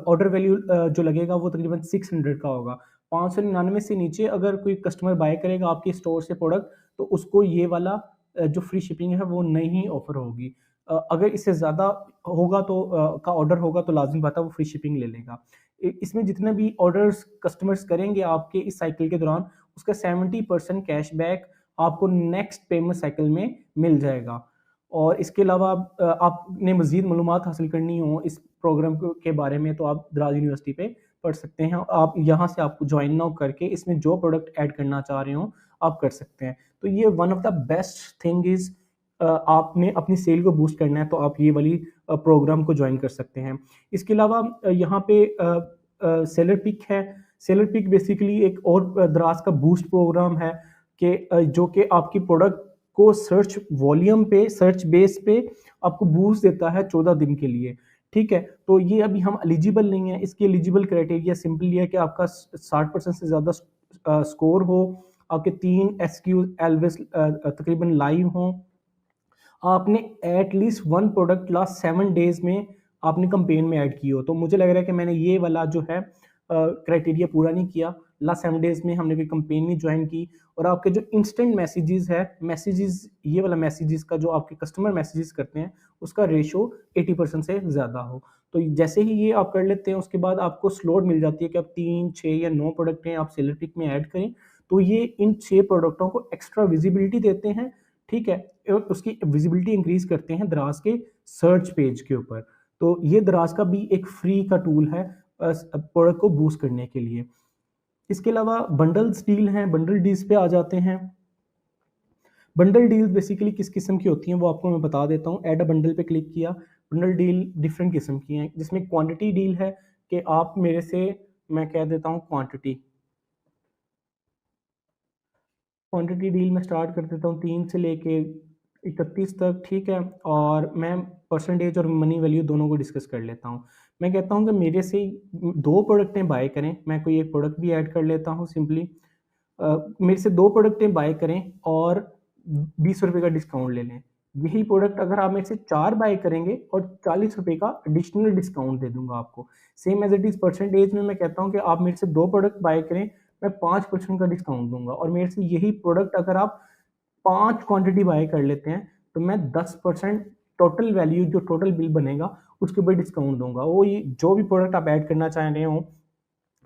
[SPEAKER 1] ऑर्डर वैल्यू जो लगेगा वो तकरीबन 600 का होगा। 599 से नीचे अगर कोई कस्टमर बाय करेगा आपके स्टोर से प्रोडक्ट, तो उसको ये वाला जो फ्री शिपिंग है वो नहीं ऑफर होगी। अगर इससे ज़्यादा होगा तो का ऑर्डर होगा तो लाज़मी बात है वो फ्री शिपिंग ले लेगा। इसमें जितने भी ऑर्डर्स कस्टमर्स करेंगे आपके इस साइकिल के दौरान, उसका 70% कैशबैक आपको नेक्स्ट पेमेंट साइकिल में मिल जाएगा। और इसके अलावा आपने मज़ीद मालूमात हासिल करनी हो इस प्रोग्राम के बारे में, तो आप दराज यूनिवर्सिटी पे पढ़ सकते हैं। आप यहाँ से आपको ज्वाइन नाउ करके इसमें जो प्रोडक्ट ऐड करना चाह रहे हो आप कर सकते हैं। तो ये one of the best thing is, आपने अपनी सेल को बूस्ट करना है तो आप ये वाली प्रोग्राम को ज्वाइन कर सकते हैं। इसके अलावा यहाँ पे सेलर पिक है। सेलर पिक बेसिकली एक और दराज का बूस्ट प्रोग्राम है कि जो कि आपकी प्रोडक्ट को सर्च वॉल्यूम पे, सर्च बेस पे आपको बूस्ट देता है 14 दिन के लिए। ठीक है, तो ये अभी हम एलिजिबल नहीं है। इसकी एलिजिबल क्राइटेरिया सिंपल ये है कि आपका 60% से ज़्यादा स्कोर हो, आपके 3 एसक्यू एलवेस तकरीबन लाइव हों, आपने at least one product last 7 days में आपने कंपेन में ऐड की हो। तो मुझे लग रहा है कि मैंने ये वाला जो है क्राइटेरिया पूरा नहीं किया। लास्ट 7 डेज में हमने कोई कंपेन नहीं ज्वाइन की, और आपके जो इंस्टेंट मैसेजेस है, मैसेजेस ये वाला मैसेजेस का जो आपके कस्टमर मैसेजेस करते हैं उसका रेशो 80% से ज़्यादा हो। तो जैसे ही ये आप कर लेते हैं उसके बाद आपको स्लॉट मिल जाती है कि आप 3, 6 या 9 प्रोडक्ट हैं आप सेलर पिक में ऐड करें। तो ये इन 6 प्रोडक्टों को एक्स्ट्रा विजिबिलिटी देते हैं। ठीक है, और उसकी विजिबिलिटी इंक्रीज करते हैं दराज के सर्च पेज के ऊपर। तो ये दराज का भी एक फ्री का टूल है प्रोडक्ट को बूस्ट करने के लिए। इसके अलावा बंडल्स डील हैं। बंडल डील्स पे आ जाते हैं। बंडल डील्स बेसिकली किस किस्म की होती हैं वो आपको मैं बता देता हूँ। ऐड अ बंडल पे क्लिक किया। बंडल डील डिफरेंट किस्म की हैं, जिसमें क्वांटिटी डील है कि आप मेरे से, मैं कह देता हूँ क्वांटिटी डील में स्टार्ट कर देता हूँ 3 से लेके 31 तक। ठीक है, और मैं परसेंटेज और मनी वैल्यू दोनों को डिस्कस कर लेता हूँ। मैं कहता हूँ कि मेरे से 2 प्रोडक्टें बाय करें। मैं कोई एक प्रोडक्ट भी ऐड कर लेता हूँ सिंपली। मेरे से 2 प्रोडक्टें बाय करें और 20 रुपए का डिस्काउंट ले लें। यही प्रोडक्ट अगर आप मेरे से 4 बाय करेंगे और 40 रुपए का एडिशनल डिस्काउंट दे दूंगा आपको। Same as it is percentage में मैं कहता हूँ कि आप मेरे से 2 प्रोडक्ट बाय करें, मैं 5% का डिस्काउंट दूंगा, और मेरे से यही प्रोडक्ट अगर आप 5 क्वांटिटी बाय कर लेते हैं तो मैं 10% टोटल वैल्यू, जो टोटल बिल बनेगा उसके ऊपर डिस्काउंट दूंगा। वो ये जो भी प्रोडक्ट आप ऐड करना चाह रहे हो,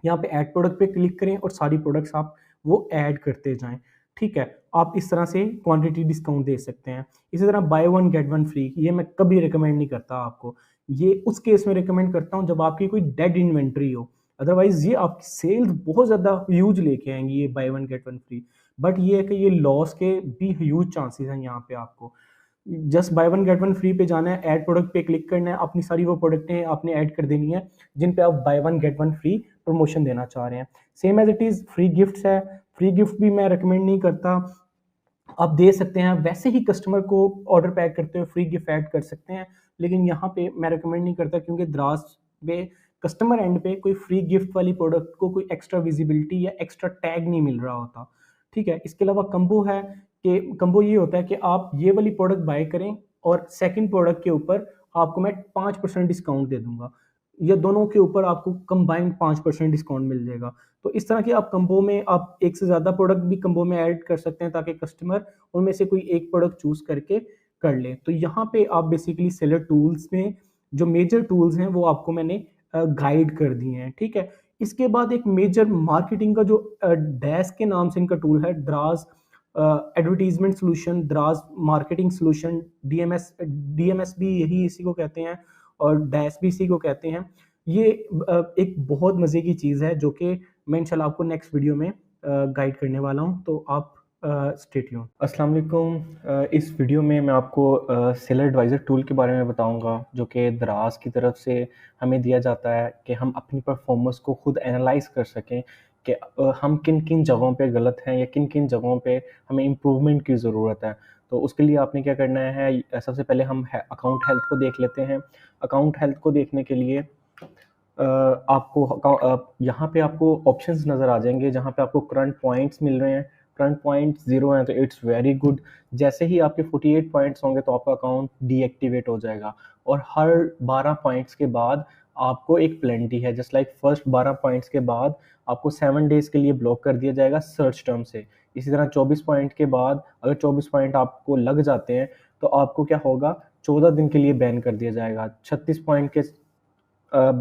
[SPEAKER 1] यहाँ पे ऐड प्रोडक्ट पे क्लिक करें और सारी प्रोडक्ट्स आप वो ऐड करते जाएं। ठीक है, आप इस तरह से क्वांटिटी डिस्काउंट दे सकते हैं। इसी तरह bye one get one free, ये मैं कभी रिकमेंड नहीं करता आपको। ये उस केस में रिकमेंड करता हूँ जब आपकी कोई डेड इन्वेंट्री हो। अदरवाइज ये आपकी सेल्स बहुत ज़्यादा ह्यूज लेके आएंगी ये bye one get one free. But ये है कि ये लॉस के भी ह्यूज चांसेस हैं यहाँ पे। आपको just by one get one free पे जाना है, ऐड प्रोडक्ट पे क्लिक करना है, अपनी सारी वो प्रोडक्टें आपने ऐड कर देनी है जिन पे आप buy one get one free promotion देना चाह रहे हैं। Same as it is free gifts है। फ्री गिफ्ट भी मैं रिकमेंड नहीं करता, आप दे सकते हैं। वैसे ही कस्टमर को ऑर्डर पैक करते हुए फ्री गिफ्ट ऐड कर सकते हैं, लेकिन यहाँ पे मैं रिकमेंड नहीं करता क्योंकि द्रास पे कस्टमर एंड पे कोई फ्री गिफ्ट वाली प्रोडक्ट को कोई एक्स्ट्रा विजिबिलिटी या एक्स्ट्रा टैग नहीं मिल रहा होता। ठीक है, इसके अलावा कम्बो है कि कम्बो ये होता है कि आप ये वाली प्रोडक्ट बाय करें और सेकंड प्रोडक्ट के ऊपर आपको मैं 5% डिस्काउंट दे दूंगा, या दोनों के ऊपर आपको कंबाइंड 5% डिस्काउंट मिल जाएगा। तो इस तरह के आप कम्बो में आप एक से ज़्यादा प्रोडक्ट भी कम्बो में ऐड कर सकते हैं ताकि कस्टमर उनमें से कोई एक प्रोडक्ट चूज करके कर ले। तो यहाँ पे आप बेसिकली सेलर टूल्स में जो मेजर टूल्स हैं वो आपको मैंने गाइड कर दिए हैं। ठीक है, इसके बाद एक मेजर मार्केटिंग का जो डैश के नाम से इनका टूल है, Daraz advertisement solution, Daraz marketing solution, DMS भी यही इसी को कहते हैं और डैश भी इसी को कहते हैं। ये एक बहुत मज़े की चीज़ है जो कि मैं इंशाल्लाह आपको नेक्स्ट वीडियो में गाइड करने वाला हूँ, तो आप स्टे ट्यून। अस्सलाम वालेकुम। इस वीडियो में मैं आपको सेलर एडवाइज़र टूल के बारे में बताऊंगा जो कि दराज की तरफ से हमें दिया जाता है कि हम अपनी परफॉर्मेंस को खुद एनालाइज कर सकें कि हम किन किन जगहों पे गलत हैं या किन किन जगहों पे हमें इम्प्रूवमेंट की ज़रूरत है। तो उसके लिए आपने क्या करना है, सबसे पहले हम अकाउंट हेल्थ को देख लेते हैं। अकाउंट हेल्थ को देखने के लिए आपको यहाँ पे आपको ऑप्शंस नज़र आ जाएंगे जहाँ पे आपको करंट पॉइंट्स मिल रहे हैं। करंट पॉइंट्स 0 हैं तो इट्स वेरी गुड। जैसे ही आपके 48 पॉइंट्स होंगे तो आपका अकाउंट डीएक्टिवेट हो जाएगा, और हर 12 पॉइंट्स के बाद आपको एक पेनल्टी है। जस्ट लाइक फर्स्ट 12 पॉइंट्स के बाद आपको 7 डेज के लिए ब्लॉक कर दिया जाएगा सर्च टर्म से। इसी तरह 24 पॉइंट के बाद अगर 24 पॉइंट आपको लग जाते हैं तो आपको क्या होगा, 14 दिन के लिए बैन कर दिया जाएगा। 36 पॉइंट के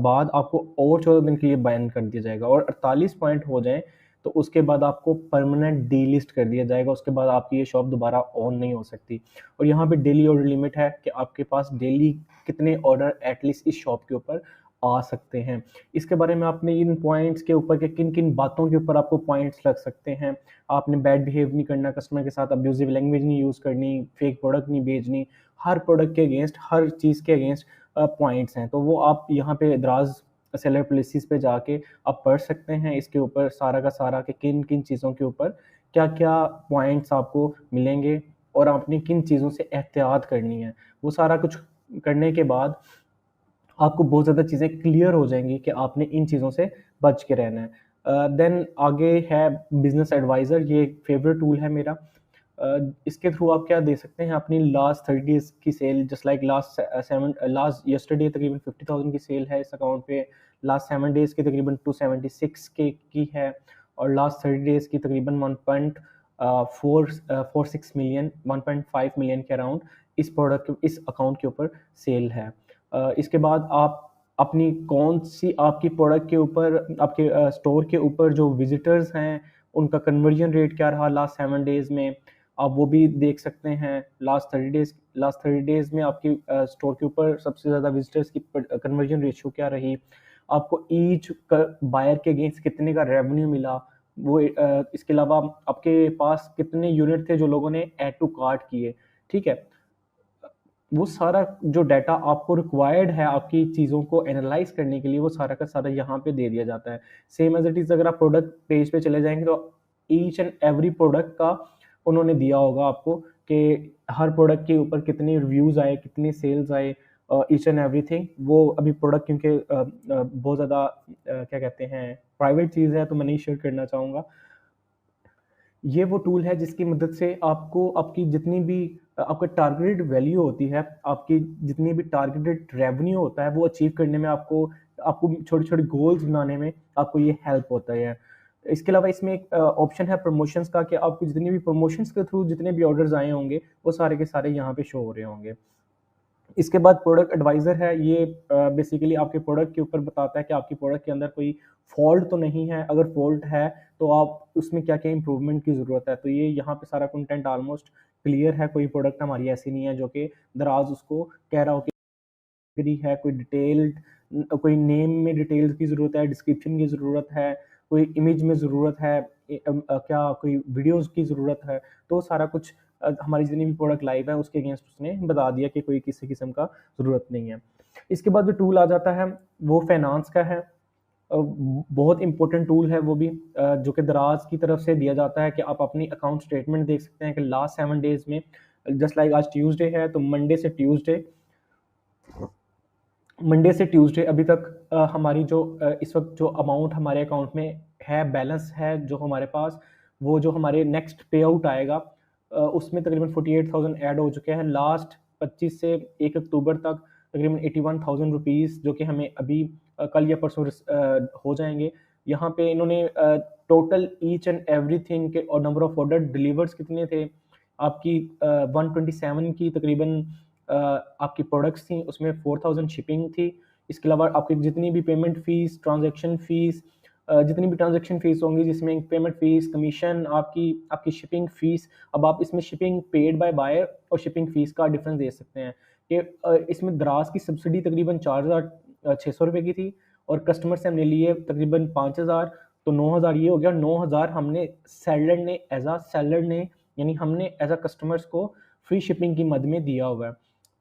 [SPEAKER 1] बाद आपको और 14 दिन के लिए बैन कर दिया जाएगा, और 48 पॉइंट हो जाएं तो उसके बाद आपको परमानेंट डीलिस्ट कर दिया जाएगा, उसके बाद आपकी ये शॉप दोबारा ऑन नहीं हो सकती। और यहाँ पे डेली ऑर्डर लिमिट है कि आपके पास डेली कितने ऑर्डर एटलीस्ट इस शॉप के ऊपर आ सकते हैं। इसके बारे में आपने इन पॉइंट्स के ऊपर कि किन किन बातों के ऊपर आपको पॉइंट्स लग सकते हैं। आपने बैड बिहेव नहीं करना, कस्टमर के साथ अब्यूजिव लैंग्वेज नहीं यूज़ करनी, फेक प्रोडक्ट नहीं भेजनी, हर प्रोडक्ट के अगेंस्ट, हर चीज़ के अगेंस्ट पॉइंट्स हैं। तो वो आप यहाँ पे दराज सेलर पॉलिसीज़ पे जाके आप पढ़ सकते हैं इसके ऊपर सारा का सारा कि किन किन चीज़ों के ऊपर क्या क्या पॉइंट्स आपको मिलेंगे और आपने किन चीज़ों से एहतियात करनी है। वो सारा कुछ करने के बाद आपको बहुत ज़्यादा चीज़ें क्लियर हो जाएंगी कि आपने इन चीज़ों से बच के रहना है। देन आगे है बिजनेस एडवाइज़र, ये फेवरेट टूल है मेरा। इसके थ्रू आप क्या दे सकते हैं, अपनी लास्ट 30 डेज़ की sale, just like last yesterday तकरीबन 50,000 की सेल है इस अकाउंट पे, लास्ट 7 डेज़ की तकरीबन 276 के की है, और लास्ट 30 डेज़ की तकरीबन 1.46 मिलियन 1.5 मिलियन के अराउंड इस प्रोडक्ट इस अकाउंट के ऊपर सेल है। इसके बाद आप अपनी कौन सी आपकी प्रोडक्ट के ऊपर आपके स्टोर के ऊपर जो विजिटर्स हैं उनका कन्वर्जन रेट क्या रहा लास्ट 7 डेज़ में, आप वो भी देख सकते हैं। लास्ट 30 डेज़ में आपकी स्टोर के ऊपर सबसे ज़्यादा विजिटर्स की कन्वर्जन रेशियो क्या रही, आपको ईच बायर के अगेंस्ट कितने का रेवेन्यू मिला, वो इसके अलावा आपके पास कितने यूनिट थे जो लोगों ने ऐड टू कार्ट किए, ठीक है। वो सारा जो डाटा आपको रिक्वायर्ड है आपकी चीज़ों को एनालाइज करने के लिए, वो सारा का सारा यहाँ पे दे दिया जाता है। सेम एज इट इज़ अगर आप प्रोडक्ट पेज पे चले जाएंगे तो ईच एंड एवरी प्रोडक्ट का उन्होंने दिया होगा आपको कि हर प्रोडक्ट के ऊपर कितने रिव्यूज़ आए, कितने सेल्स आए, ईच एंड एवरीथिंग। वो अभी प्रोडक्ट क्योंकि बहुत ज़्यादा क्या कहते हैं प्राइवेट चीज़ है तो मैं नहीं शेयर करना चाहूँगा। ये वो टूल है जिसकी मदद से आपको आपकी जितनी भी आपका टारगेटेड वैल्यू होती है, आपकी जितनी भी टारगेटेड रेवेन्यू होता है, वो अचीव करने में आपको आपको छोटे-छोटे गोल्स बनाने में आपको ये हेल्प होता है। इसके अलावा इसमें एक ऑप्शन है प्रमोशंस का कि आपको जितनी भी प्रमोशंस के थ्रू जितने भी ऑर्डर्स आए होंगे, वो सारे के सारे यहाँ पे शो हो रहे होंगे। इसके बाद प्रोडक्ट एडवाइज़र है, ये बेसिकली आपके प्रोडक्ट के ऊपर बताता है कि आपकी प्रोडक्ट के अंदर कोई फ़ॉल्ट तो नहीं है, अगर फ़ॉल्ट है तो आप उसमें क्या-क्या इम्प्रूवमेंट की ज़रूरत है। तो ये यहाँ पे सारा कंटेंट ऑलमोस्ट क्लियर है, कोई प्रोडक्ट हमारी ऐसी नहीं है जो कि दराज़ उसको कह रहा हो कि है, कोई डिटेल्ड कोई नेम में डिटेल्स की ज़रूरत है, डिस्क्रिप्शन की ज़रूरत है, कोई इमेज में ज़रूरत है, क्या कोई वीडियोज़ की ज़रूरत है, तो सारा कुछ हमारी जितनी भी प्रोडक्ट लाइव है उसके अगेंस्ट उसने बता दिया कि कोई किसी किस्म का ज़रूरत नहीं है। इसके बाद जो टूल आ जाता है वो फाइनेंस का है। बहुत इंपॉर्टेंट टूल है वो भी, जो कि दराज की तरफ से दिया जाता है कि आप अपनी अकाउंट स्टेटमेंट देख सकते हैं कि लास्ट 7 डेज़ में, जस्ट लाइक आज ट्यूसडे है तो मंडे से ट्यूसडे अभी तक हमारी जो इस वक्त जो अमाउंट हमारे अकाउंट में है, बैलेंस है जो हमारे पास, वो जो हमारे नेक्स्ट पे आउट आएगा उसमें तकरीबन 48,000 ऐड हो चुके हैं। लास्ट 25 से 1 अक्टूबर तक तकरीबन 81,000 रुपीज़ जो कि हमें अभी कल या परसों हो जाएंगे। यहाँ पे इन्होंने टोटल ईच एंड एवरीथिंग के और नंबर ऑफ ऑर्डर डिलीवर्स कितने थे, आपकी 127 की तकरीबन आपकी प्रोडक्ट्स थी, उसमें 4,000 शिपिंग थी। इसके अलावा आपकी जितनी भी पेमेंट फ़ीस, ट्रांजैक्शन फ़ीस, जितनी भी ट्रांजैक्शन फ़ीस होंगी जिसमें पेमेंट फ़ीस, कमीशन, आपकी शिपिंग फ़ीस। अब आप इसमें शिपिंग पेड बाय बायर और शिपिंग फ़ीस का डिफरेंस दे सकते हैं कि इसमें दराज की सब्सिडी तकरीबन 4,600 रुपये की थी और कस्टमर से हमने लिए तकरीबन 5,000, तो 9,000 ये हो गया। 9,000 हमने सेलर ने यानी हमने एज अ कस्टमर्स को फ्री शिपिंग की मद में दिया हुआ है,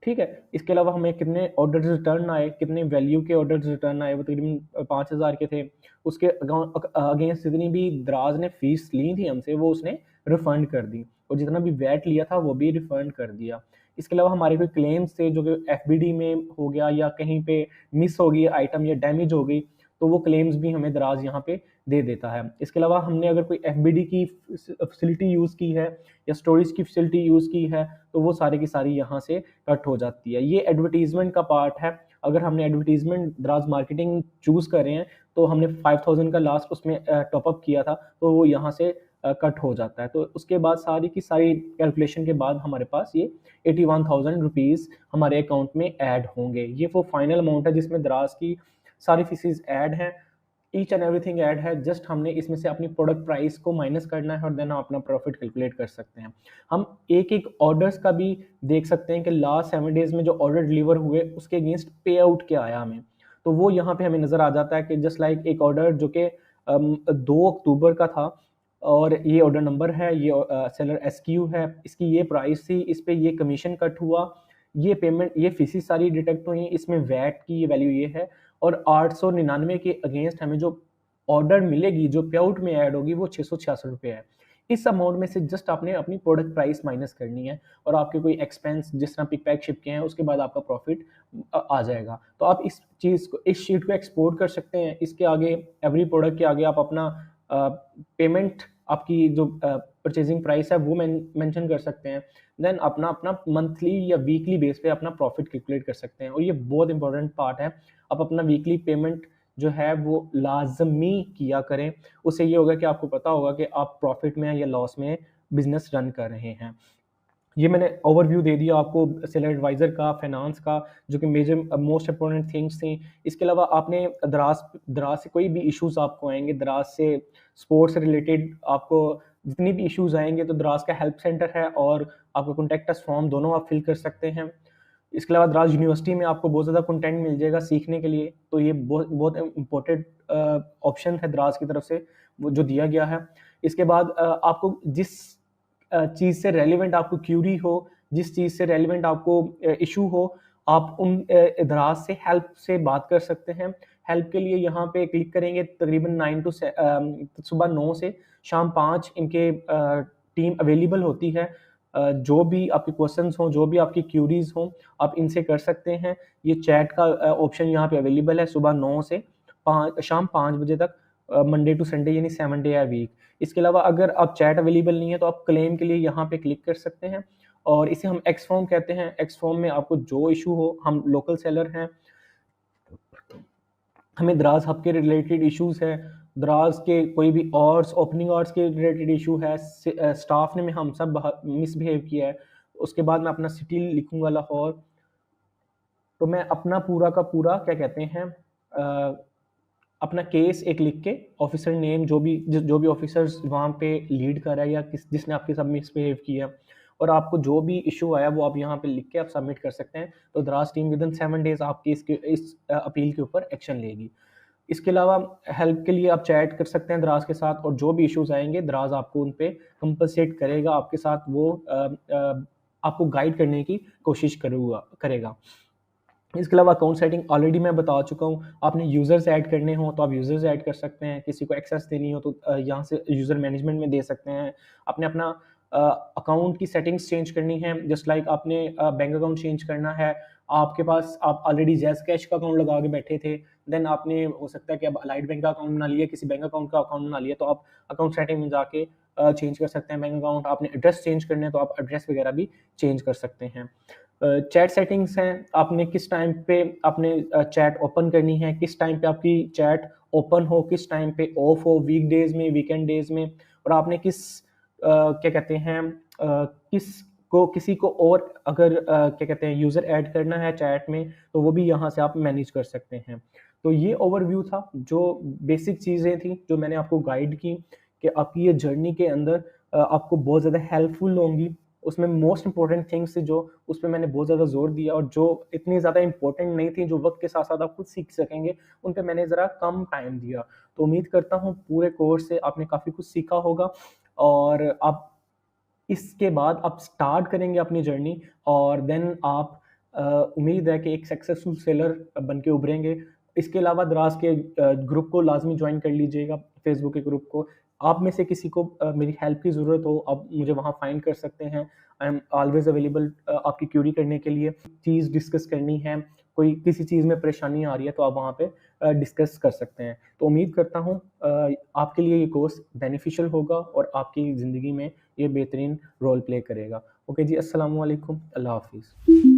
[SPEAKER 1] ठीक है। इसके अलावा हमें कितने ऑर्डर्स रिटर्न आए, कितने वैल्यू के ऑर्डर्स रिटर्न आए, वो तकरीबन 5,000 के थे। उसके अगेंस्ट जितनी भी दराज ने फीस ली थी हमसे वो उसने रिफंड कर दी और जितना भी वैट लिया था वो भी रिफंड कर दिया। इसके अलावा हमारे कोई क्लेम्स थे जो कि एफबीडी में हो गया या कहीं पे मिस हो गई आइटम या डैमेज हो गई, तो वो क्लेम्स भी हमें दराज यहाँ पे दे देता है। इसके अलावा हमने अगर कोई एफबीडी की फैसिलिटी यूज़ की है या स्टोरेज की फैसिलिटी यूज़ की है तो वो सारी की सारी यहाँ से कट हो जाती है। ये एडवर्टीजमेंट का पार्ट है। अगर हमने एडवर्टीजमेंट दराज मार्केटिंग चूज़ कर रहे हैं तो हमने 5,000 का लास्ट उसमें टॉपअप किया था तो वो यहाँ से कट हो जाता है। तो उसके बाद सारी की सारी कैलकुलेशन के बाद हमारे पास ये 81,000 रुपीज़ हमारे अकाउंट में ऐड होंगे। ये वो फाइनल अमाउंट है जिसमें दराज की सारी फीसेस ऐड हैं। ईच एंड एवरीथिंग ऐड है, जस्ट हमने इसमें से अपनी प्रोडक्ट प्राइस को माइनस करना है और देन हम अपना प्रॉफिट कैलकुलेट कर सकते हैं। हम एक एक ऑर्डर्स का भी देख सकते हैं कि लास्ट 7 डेज में जो ऑर्डर डिलीवर हुए उसके अगेंस्ट पे आउट क्या आया हमें, तो वो यहाँ पे हमें नज़र आ जाता है कि जस्ट लाइक एक ऑर्डर जो कि 2 अक्टूबर का था और ये ऑर्डर नंबर है, ये सेलर एसक्यू है, इसकी ये प्राइस थी, इस पे ये कमीशन कट हुआ, ये पेमेंट, ये फीसेस सारी डिटेक्ट हुई, इसमें वैट की ये वैल्यू ये है, और 899 के अगेंस्ट हमें जो ऑर्डर मिलेगी, जो पे आउट में ऐड होगी, वो 666 रुपये है। इस अमाउंट में से जस्ट आपने अपनी प्रोडक्ट प्राइस माइनस करनी है और आपके कोई एक्सपेंस जिस तरह पिक पैक शिप के हैं उसके बाद आपका प्रॉफिट आ जाएगा। तो आप इस चीज़ को, इस शीट को एक्सपोर्ट कर सकते हैं। इसके आगे एवरी प्रोडक्ट के आगे आप अपना पेमेंट, आपकी जो परचेजिंग प्राइस है वो मेंशन कर सकते हैं। देन अपना अपना मंथली या वीकली बेस पे अपना प्रॉफिट कैलकुलेट कर सकते हैं, और ये बहुत इंपॉर्टेंट पार्ट है। आप अपना वीकली पेमेंट जो है वो लाजमी किया करें, उससे ये होगा कि आपको पता होगा कि आप प्रॉफिट में या लॉस में बिजनेस रन कर रहे हैं। ये मैंने ओवरव्यू दे दिया आपको सेलर एडवाइज़र का, फाइनेंस का, जो कि मेजर मोस्ट इंपॉर्टेंट थिंग्स थी। इसके अलावा आपने दराज दराज से कोई भी इश्यूज़ आपको आएंगे, दराज से स्पोर्ट्स से रिलेटेड आपको जितनी भी इश्यूज़ आएंगे, तो दराज का हेल्प सेंटर है और आपका कॉन्टैक्ट अस फॉर्म दोनों आप फिल कर सकते हैं। इसके अलावा दराज यूनिवर्सिटी में आपको बहुत ज़्यादा कंटेंट मिल जाएगा सीखने के लिए, तो ये बहुत बहुत इम्पोर्टेंट ऑप्शन है दराज की तरफ से वो जो दिया गया है। इसके बाद आपको जिस चीज़ से रेलिवेंट आपको क्यूरी हो, जिस चीज़ से रेलिवेंट आपको इशू हो, आप उन दराज से हेल्प से बात कर सकते हैं। हेल्प के लिए यहाँ पे क्लिक करेंगे, तकरीबन 9 टू सुबह 9 से शाम 5 इनके टीम अवेलेबल होती है। जो भी आपके क्वेश्चंस हों, जो भी आपकी क्यूरीज हों, आप इनसे कर सकते हैं। ये चैट का ऑप्शन यहाँ पे अवेलेबल है सुबह 9 से शाम 5 बजे तक, मंडे टू संडे यानी 7 डे आ वीक। इसके अलावा अगर आप चैट अवेलेबल नहीं है तो आप क्लेम के लिए यहाँ पे क्लिक कर सकते हैं, और इसे हम एक्स फॉर्म कहते हैं। एक्स फॉर्म में आपको जो इशू हो, हम लोकल सेलर हैं, हमें दराज हब के रिलेटेड इश्यूज है, दराज के कोई भी आवर्स, ओपनिंग आवर्स के रिलेटेड इशू है, स्टाफ ने में हम सब मिसबिहेव किया है, उसके बाद मैं अपना सिटी लिखूंगा लाहौर, तो मैं अपना पूरा का पूरा क्या कहते हैं अपना केस एक लिख के, ऑफिसर नेम, जो भी ऑफिसर्स वहाँ पे लीड कर रहा है या जिसने आपके साथ मिसबिहेव किया, और आपको जो भी इशू आया वो आप यहाँ पे लिख के आप सबमिट कर सकते हैं। तो दराज टीम विद इन 7 डेज आपकी इस अपील के ऊपर एक्शन लेगी। इसके अलावा हेल्प के लिए आप चैट कर सकते हैं दराज के साथ, और जो भी इश्यूज आएंगे दराज आपको उन पे कंपनसेट करेगा, आपके साथ वो आपको गाइड करने की कोशिश करेगा। इसके अलावा अकाउंट सेटिंग ऑलरेडी मैं बता चुका हूँ। आपने यूज़र्स ऐड करने हो तो आप यूज़र्स ऐड कर सकते हैं, किसी को एक्सेस देनी हो तो यहाँ से यूज़र मैनेजमेंट में दे सकते हैं। आपने अपना अकाउंट की सेटिंग्स चेंज करनी है, जस्ट लाइक आपने बैंक अकाउंट चेंज करना है। आपके पास आप ऑलरेडी जैज़ कैश का अकाउंट लगा के बैठे थे, देन आपने हो सकता है कि अब अलाइड बैंक का अकाउंट बना लिया, किसी बैंक अकाउंट का अकाउंट बना लिया, तो आप अकाउंट सेटिंग में जाके चेंज कर सकते हैं बैंक अकाउंट। आपने एड्रेस चेंज करने हैं तो आप एड्रेस वगैरह भी चेंज कर सकते हैं। चैट सेटिंग्स हैं, आपने किस टाइम पे आपने चैट ओपन करनी है, किस टाइम पे आपकी चैट ओपन हो, किस टाइम पे ऑफ हो, वीक डेज में, वीकेंड डेज में, और आपने क्या कहते हैं किसी को और अगर क्या कहते हैं यूज़र ऐड करना है चैट में, तो वो भी यहाँ से आप मैनेज कर सकते हैं। तो ये ओवरव्यू था, जो बेसिक चीज़ें थी जो मैंने आपको गाइड की कि आपकी ये जर्नी के अंदर आपको बहुत ज़्यादा हेल्पफुल होंगी। उसमें मोस्ट इंपॉर्टेंट थिंग्स थी जो उस पे मैंने बहुत ज़्यादा जोर दिया, और जो इतनी ज़्यादा इंपॉर्टेंट नहीं थी, जो वक्त के साथ साथ आप खुद सीख सकेंगे, उन पे मैंने ज़रा कम टाइम दिया। तो उम्मीद करता हूँ पूरे कोर्स से आपने काफ़ी कुछ सीखा होगा, और आप इसके बाद आप स्टार्ट करेंगे अपनी जर्नी, और देन आप उम्मीद है कि एक सक्सेसफुल सेलर बन के उभरेंगे। इसके अलावा दराज के ग्रुप को लाजमी ज्वाइन कर लीजिएगा, फेसबुक के ग्रुप को। आप में से किसी को मेरी हेल्प की ज़रूरत हो, आप मुझे वहाँ फाइंड कर सकते हैं। आई एम ऑलवेज अवेलेबल आपकी क्यूरी करने के लिए। चीज़ डिस्कस करनी है, कोई किसी चीज़ में परेशानी आ रही है, तो आप वहाँ पे डिस्कस कर सकते हैं। तो उम्मीद करता हूँ आपके लिए ये कोर्स बेनिफिशियल होगा और आपकी ज़िंदगी में ये बेहतरीन रोल प्ले करेगा। ओके जी, अस्सलाम वालेकुम, अल्लाह हाफ़िज़।